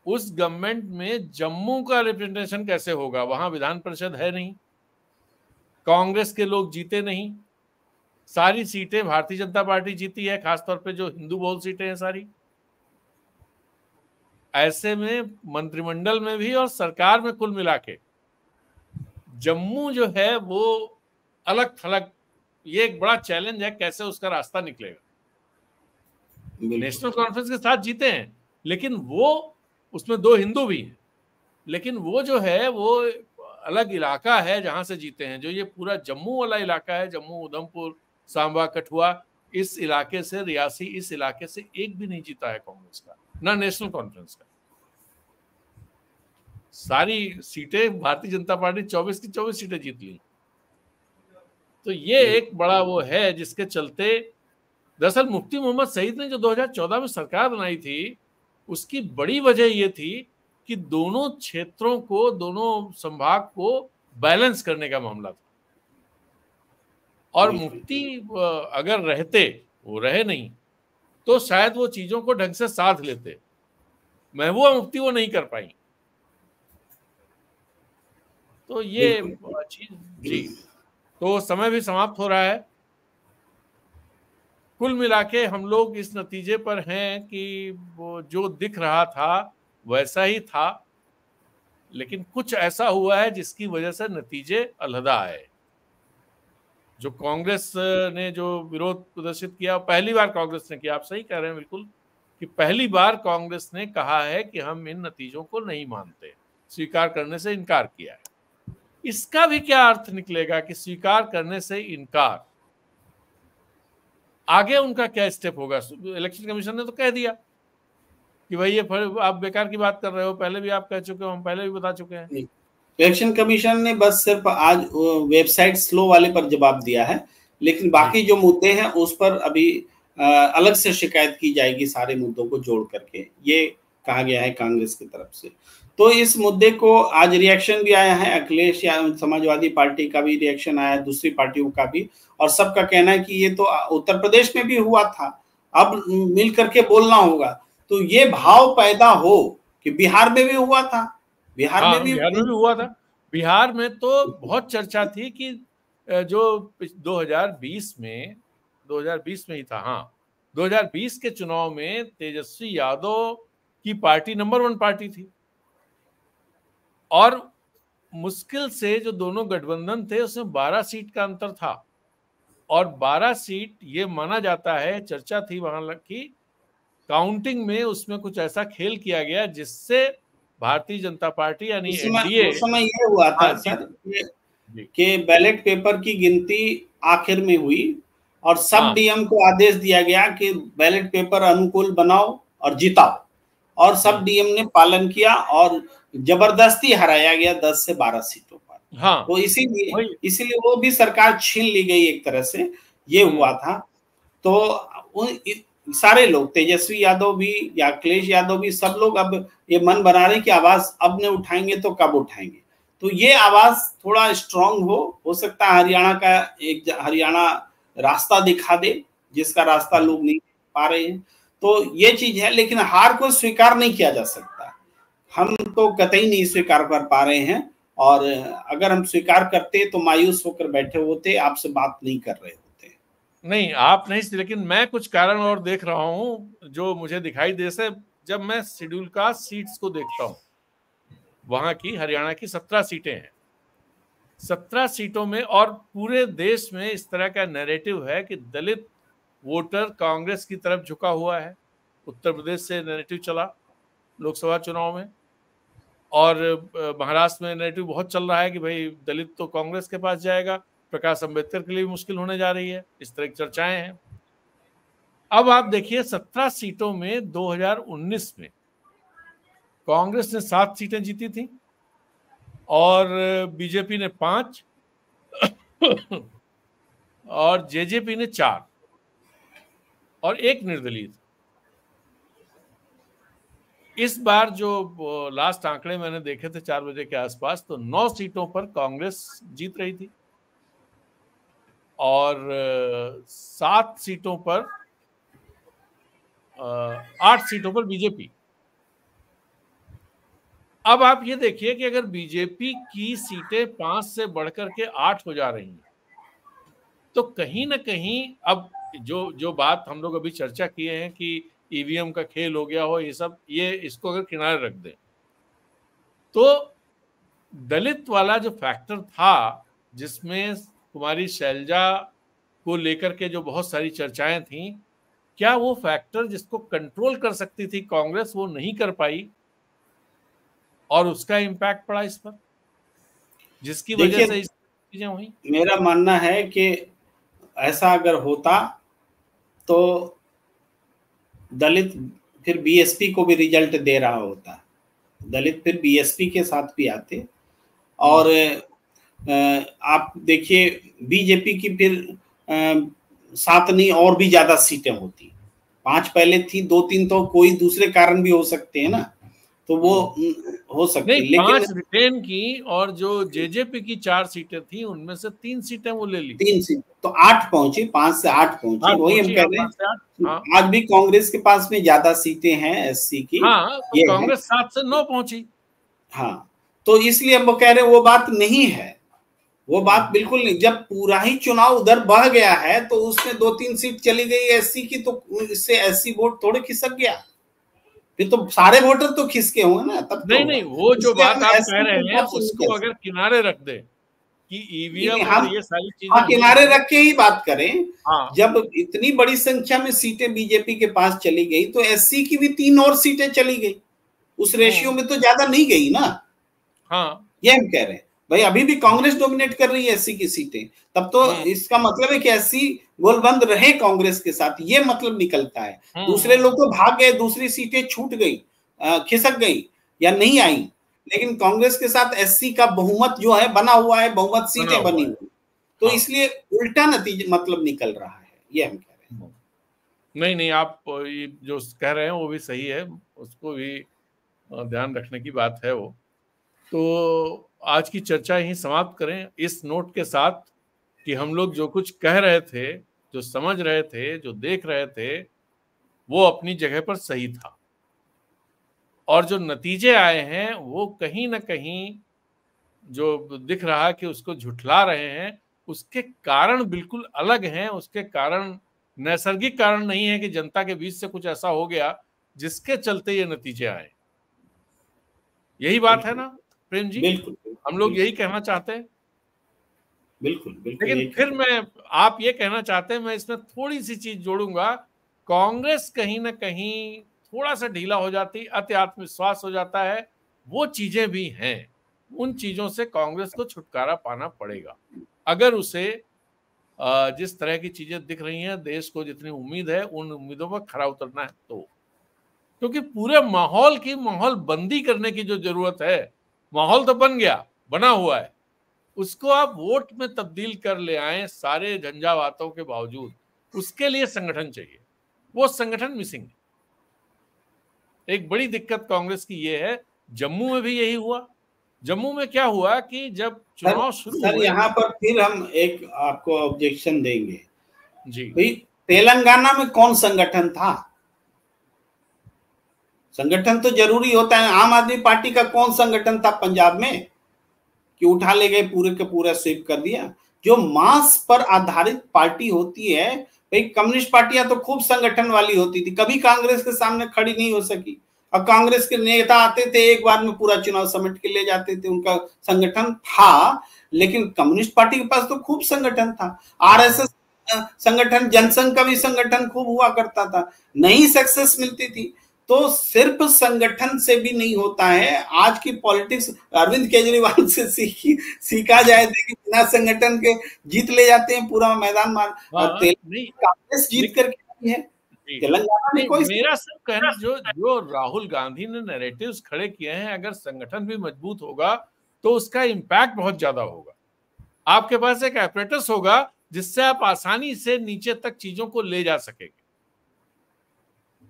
उस गवर्नमेंट में जम्मू का रिप्रेजेंटेशन कैसे होगा? वहां विधान परिषद है नहीं, कांग्रेस के लोग जीते नहीं, सारी सीटें भारतीय जनता पार्टी जीती है, खासतौर पे जो हिंदू बहुल सीटें हैं सारी। ऐसे में मंत्रिमंडल में भी और सरकार में कुल मिला के जम्मू जो है वो अलग थलग, ये एक बड़ा चैलेंज है, कैसे उसका रास्ता निकलेगा। नेशनल कॉन्फ्रेंस के साथ जीते हैं, लेकिन वो उसमें 2 हिंदू भी हैं, लेकिन वो जो है वो अलग इलाका है जहां से जीते हैं। जो ये पूरा जम्मू वाला इलाका है, जम्मू, उधमपुर, सांबा, कठुआ, इस इलाके से, रियासी, इस इलाके से एक भी नहीं जीता है कांग्रेस का, ना नेशनल कॉन्फ्रेंस का। सारी सीटें भारतीय जनता पार्टी 24 की 24 सीटें जीत ली। तो ये एक बड़ा वो है जिसके चलते, दरअसल मुफ्ती मोहम्मद सईद ने जो 2014 में सरकार बनाई थी, उसकी बड़ी वजह ये थी कि दोनों क्षेत्रों को, दोनों संभाग को बैलेंस करने का मामला था। और मुफ्ती अगर रहते, वो रहे नहीं, तो शायद वो चीजों को ढंग से साथ लेते। महबूबा मुफ्ती वो नहीं कर पाई। तो ये चीज जी, तो समय भी समाप्त हो रहा है। कुल मिला के हम लोग इस नतीजे पर हैं कि वो जो दिख रहा था वैसा ही था, लेकिन कुछ ऐसा हुआ है जिसकी वजह से नतीजे अलहदा आए। जो कांग्रेस ने जो विरोध प्रदर्शित किया, पहली बार कांग्रेस ने किया, आप सही कह रहे हैं बिल्कुल, कि पहली बार कांग्रेस ने कहा है कि हम इन नतीजों को नहीं मानते, स्वीकार करने से इनकार किया है। इसका भी क्या अर्थ निकलेगा कि स्वीकार करने से इनकार, आगे उनका क्या स्टेप होगा? इलेक्शन कमीशन ने तो कह दिया कि भाई ये आप बेकार की बात कर रहे हो, पहले भी आप कह चुके हो, हम पहले भी बता चुके हैं। इलेक्शन कमीशन ने बस सिर्फ आज वेबसाइट स्लो वाले पर जवाब दिया है, लेकिन बाकी जो मुद्दे हैं उस पर अभी अलग से शिकायत की जाएगी, सारे मुद्दों को जोड़ करके, ये कहा गया है कांग्रेस की तरफ से। तो इस मुद्दे को आज रिएक्शन भी आया है, अखिलेश यादव समाजवादी पार्टी का भी रिएक्शन आया, दूसरी पार्टियों का भी, और सबका कहना है कि ये तो उत्तर प्रदेश में भी हुआ था, अब मिल करके बोलना होगा। तो ये भाव पैदा हो कि बिहार में भी हुआ था, बिहार में भी हुआ था। बिहार में तो बहुत चर्चा थी कि जो 2020 में ही था, हाँ, 2020 के चुनाव में तेजस्वी यादव की पार्टी नंबर 1 पार्टी थी, और मुश्किल से जो दोनों गठबंधन थे उसमें 12 सीट का अंतर था, और 12 सीट ये माना जाता है, चर्चा थी वहां की काउंटिंग में, उसमें कुछ ऐसा खेल किया गया जिससे भारतीय जनता पार्टी यानी एनडीए, उस समय ये हुआ था सर कि बैलेट पेपर की गिनती आखिर में हुई और सब डीएम को आदेश दिया गया कि बैलेट पेपर अनुकूल बनाओ और जिताओ, और सब डीएम ने पालन किया और जबरदस्ती हराया गया 10 से 12 सीटों पर। हाँ, तो इसीलिए वो भी सरकार छीन ली गई एक तरह से, ये हुआ था। तो सारे लोग, तेजस्वी यादव भी या अखिलेश यादव भी, सब लोग अब ये मन बना रहे कि आवाज अब नहीं उठाएंगे तो कब उठाएंगे। तो ये आवाज थोड़ा स्ट्रांग हो सकता है हरियाणा रास्ता दिखा दे, जिसका रास्ता लोग नहीं पा रहे हैं। तो ये चीज है, लेकिन हार को स्वीकार नहीं किया जा सकता। हम तो कतई नहीं स्वीकार कर पा रहे हैं, और अगर हम स्वीकार करते तो मायूस होकर बैठे होते, आपसे बात नहीं कर रहे होते। नहीं, आप नहीं, लेकिन मैं कुछ कारण और देख रहा हूं जो मुझे दिखाई दे से, जब मैं शेड्यूल कास्ट सीट्स को देखता हूं, वहां की हरियाणा की 17 सीटें हैं, 17 सीटों में, और पूरे देश में इस तरह का नैरेटिव है कि दलित वोटर कांग्रेस की तरफ झुका हुआ है। उत्तर प्रदेश से नैरेटिव चला लोकसभा चुनाव में, और महाराष्ट्र में नैरेटिव बहुत चल रहा है कि भाई दलित तो कांग्रेस के पास जाएगा, प्रकाश अंबेडकर के लिए भी मुश्किल होने जा रही है, इस तरह की चर्चाएं हैं। अब आप देखिए 17 सीटों में 2019 में कांग्रेस ने 7 सीटें जीती थी और बीजेपी ने 5 और जेजेपी ने 4 और 1 निर्दलीय। इस बार जो लास्ट आंकड़े मैंने देखे थे 4 बजे के आसपास, तो 9 सीटों पर कांग्रेस जीत रही थी और 7 सीटों पर 8 सीटों पर बीजेपी। अब आप ये देखिए कि अगर बीजेपी की सीटें 5 से बढ़कर के 8 हो जा रही हैं, तो कहीं ना कहीं अब जो बात हम लोग अभी चर्चा किए हैं कि ईवीएम का खेल हो गया हो, ये सब, ये इसको अगर किनारे रख दें, तो दलित वाला जो फैक्टर था, जिसमें कुमारी शैलजा को लेकर के जो बहुत सारी चर्चाएं थी, क्या वो फैक्टर जिसको कंट्रोल कर सकती थी कांग्रेस, वो नहीं कर पाई और उसका इम्पैक्ट पड़ा इस पर, जिसकी वजह से इस चीजें हुई। मेरा मानना है कि ऐसा अगर होता तो दलित फिर बीएसपी को भी रिजल्ट दे रहा होता, दलित फिर बीएसपी के साथ भी आते, और आप देखिए बीजेपी की फिर 7 नहीं और भी ज्यादा सीटें होती। 5 पहले थी, 2-3 तो कोई दूसरे कारण भी हो सकते हैं ना, तो वो हो सकती है। लेकिन 5 रिटेन की, और जो जेजेपी की 4 सीटें थी उनमें से 3 सीटें वो ले ली, 3 सीट तो 8 पहुंची, 5 से 8 पहुंची। वही हम कह रहे हैं, आज भी कांग्रेस के पास में ज्यादा सीटें हैं एससी की। हाँ, तो कांग्रेस 7 से 9 पहुंची। हाँ, तो इसलिए अब वो कह रहे हैं वो बात नहीं है, वो बात बिल्कुल नहीं। जब पूरा ही चुनाव उधर बढ़ गया है तो उसमें 2-3 सीट चली गई एससी की, तो इससे एससी वोट थोड़े खिसक गया, फिर तो सारे वोटर तो खिसके होंगे ना तब। नहीं, वो जो बात आप कह रहे हैं उसको अगर किनारे रख दे कि ईवीएम और ये सारी चीजें किनारे रख के ही बात करें, जब इतनी बड़ी संख्या में सीटें बीजेपी के पास चली गई, तो एससी की भी 3 और सीटें चली गई, उस रेशियो में तो ज्यादा नहीं गई ना। हाँ, ये हम कह रहे हैं भाई अभी भी कांग्रेस डोमिनेट कर रही है एससी की सीटें, तब तो इसका मतलब है कि एससी गोलबंद रहे कांग्रेस के साथ, ये मतलब निकलता है। दूसरे लोग तो भाग गए, दूसरी सीटें छूट गई, खिसक गई या नहीं आई, लेकिन कांग्रेस के साथ एससी का बहुमत जो है बना हुआ है, बहुमत सीटें बनी हुई, तो इसलिए उल्टा नतीजा मतलब निकल रहा है, ये हम कह रहे हैं। नहीं, आप जो कह रहे हैं वो भी सही है, उसको भी ध्यान रखने की बात है वो। तो आज की चर्चा ही समाप्त करें इस नोट के साथ कि हम लोग जो कुछ कह रहे थे, जो समझ रहे थे, जो देख रहे थे, वो अपनी जगह पर सही था, और जो नतीजे आए हैं वो कहीं ना कहीं जो दिख रहा कि उसको झुठला रहे हैं, उसके कारण बिल्कुल अलग हैं। उसके कारण नैसर्गिक कारण नहीं है कि जनता के बीच से कुछ ऐसा हो गया जिसके चलते ये नतीजे आए। यही बात है ना प्रेम जी? बिल्कुल, हम लोग यही कहना चाहते हैं। बिल्कुल, लेकिन फिर आप ये कहना चाहते हैं, मैं इसमें थोड़ी सी चीज जोड़ूंगा, कांग्रेस कहीं ना कहीं थोड़ा सा ढीला हो जाती, अति आत्मविश्वास हो जाता है, वो चीजें भी हैं। उन चीजों से कांग्रेस को छुटकारा पाना पड़ेगा अगर उसे जिस तरह की चीजें दिख रही हैं, देश को जितनी उम्मीद है उन उम्मीदों पर खरा उतरना है, तो क्योंकि पूरे माहौल बंदी करने की जो जरूरत है, माहौल तो बन गया, बना हुआ है, उसको आप वोट में तब्दील कर ले आए सारे झंझावातों के बावजूद, उसके लिए संगठन चाहिए। वो संगठन मिसिंग है। एक बड़ी दिक्कत कांग्रेस की ये है, जम्मू में भी यही हुआ, जम्मू में क्या हुआ कि जब चुनाव शुरू सर हुए, यहाँ पर फिर हम एक आपको ऑब्जेक्शन देंगे जी भाई, तेलंगाना में कौन संगठन था? संगठन तो जरूरी होता है। आम आदमी पार्टी का कौन संगठन था पंजाब में कि उठा ले गए, पूरे के पूरा स्वीप कर दिया? जो मास पर आधारित पार्टी होती है भाई, कम्युनिस्ट पार्टियां तो खूब संगठन वाली होती थी, कभी कांग्रेस के सामने खड़ी नहीं हो सकी। और कांग्रेस के नेता आते थे, एक बार में पूरा चुनाव समेट के ले जाते थे, उनका संगठन था। लेकिन कम्युनिस्ट पार्टी के पास तो खूब संगठन था। आरएसएस संगठन, जनसंघ का भी संगठन खूब हुआ करता था, नहीं सक्सेस मिलती थी। तो सिर्फ संगठन से भी नहीं होता है। आज की पॉलिटिक्स अरविंद केजरीवाल से सीखा जाए तो कि बिना संगठन के जीत ले जाते हैं पूरा मैदान मार। नहीं, कांग्रेस जीत करके आई है, तेलंगाना में कोई। मेरा सब कहना, जो राहुल गांधी ने नैरेटिव्स खड़े किए हैं, अगर संगठन भी मजबूत होगा तो उसका इम्पैक्ट बहुत ज्यादा होगा। आपके पास एक एपरेटस होगा जिससे आप आसानी से नीचे तक चीजों को ले जा सकेंगे।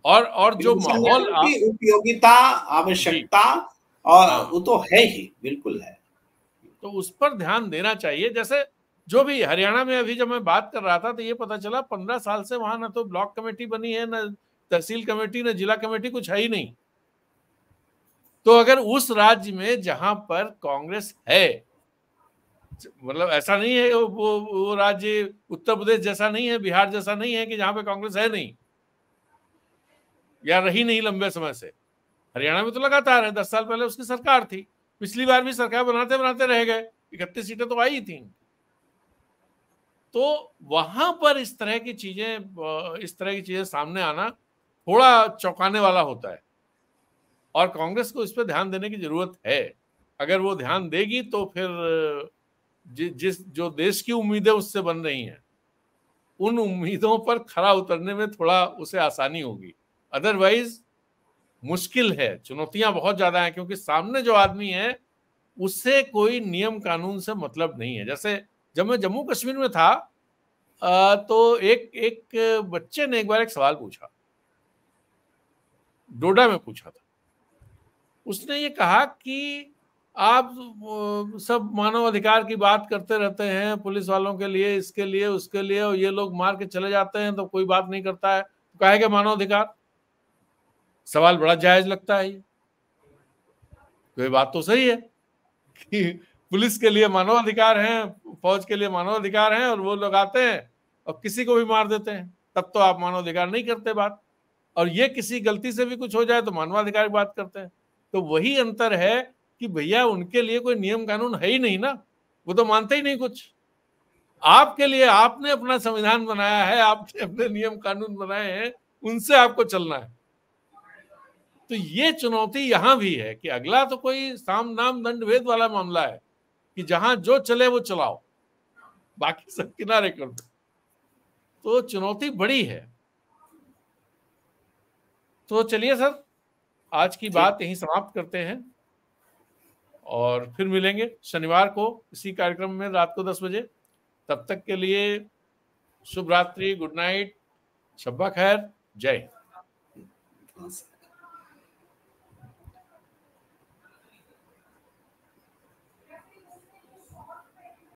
और जो माहौल की उपयोगिता, आवश्यकता और वो तो है ही, बिल्कुल है। तो उस पर ध्यान देना चाहिए। जैसे जो भी हरियाणा में अभी जब मैं बात कर रहा था तो ये पता चला 15 साल से वहां ना तो ब्लॉक कमेटी बनी है, ना तहसील कमेटी, ना जिला कमेटी, कुछ है ही नहीं। तो अगर उस राज्य में जहां पर कांग्रेस है, मतलब ऐसा नहीं है वो राज्य उत्तर प्रदेश जैसा नहीं है, बिहार जैसा नहीं है कि जहां पे कांग्रेस है नहीं या रही नहीं लंबे समय से। हरियाणा में तो लगातार है, 10 साल पहले उसकी सरकार थी, पिछली बार भी सरकार बनाते बनाते रह गए, 31 सीटें तो आई थी। तो वहां पर इस तरह की चीजें सामने आना थोड़ा चौंकाने वाला होता है, और कांग्रेस को इस पर ध्यान देने की जरूरत है। अगर वो ध्यान देगी तो फिर जो देश की उम्मीदें उससे बन रही हैं, उन उम्मीदों पर खरा उतरने में थोड़ा उसे आसानी होगी। अदरवाइज मुश्किल है, चुनौतियां बहुत ज्यादा हैं, क्योंकि सामने जो आदमी है उससे कोई नियम कानून से मतलब नहीं है। जैसे जब मैं जम्मू कश्मीर में था तो एक बच्चे ने एक बार एक सवाल पूछा, डोडा में पूछा था। उसने ये कहा कि आप सब मानव अधिकार की बात करते रहते हैं, पुलिस वालों के लिए, इसके लिए, उसके लिए, और ये लोग मार के चले जाते हैं तो कोई बात नहीं करता है, तो कहा है कि मानव अधिकार। सवाल बड़ा जायज लगता है ये, तो ये बात तो सही है कि पुलिस के लिए मानव अधिकार हैं, फौज के लिए मानव अधिकार हैं, और वो लोग आते हैं और किसी को भी मार देते हैं, तब तो आप मानव अधिकार नहीं करते बात। और ये किसी गलती से भी कुछ हो जाए तो मानवाधिकार की बात करते हैं। तो वही अंतर है कि भैया उनके लिए कोई नियम कानून है ही नहीं ना, वो तो मानते ही नहीं कुछ। आपके लिए आपने अपना संविधान बनाया है, आपने अपने नियम कानून बनाए हैं, उनसे आपको चलना है। तो ये चुनौती यहां भी है कि अगला तो कोई साम नाम दंड भेद वाला मामला है कि जहां जो चले वो चलाओ, बाकी सब किनारे कर दो। तो चुनौती बड़ी है। तो चलिए सर, आज की बात यहीं समाप्त करते हैं और फिर मिलेंगे शनिवार को इसी कार्यक्रम में रात को 10 बजे। तब तक के लिए शुभ रात्रि, गुड नाइट, शब्बा खैर, जय हिंद।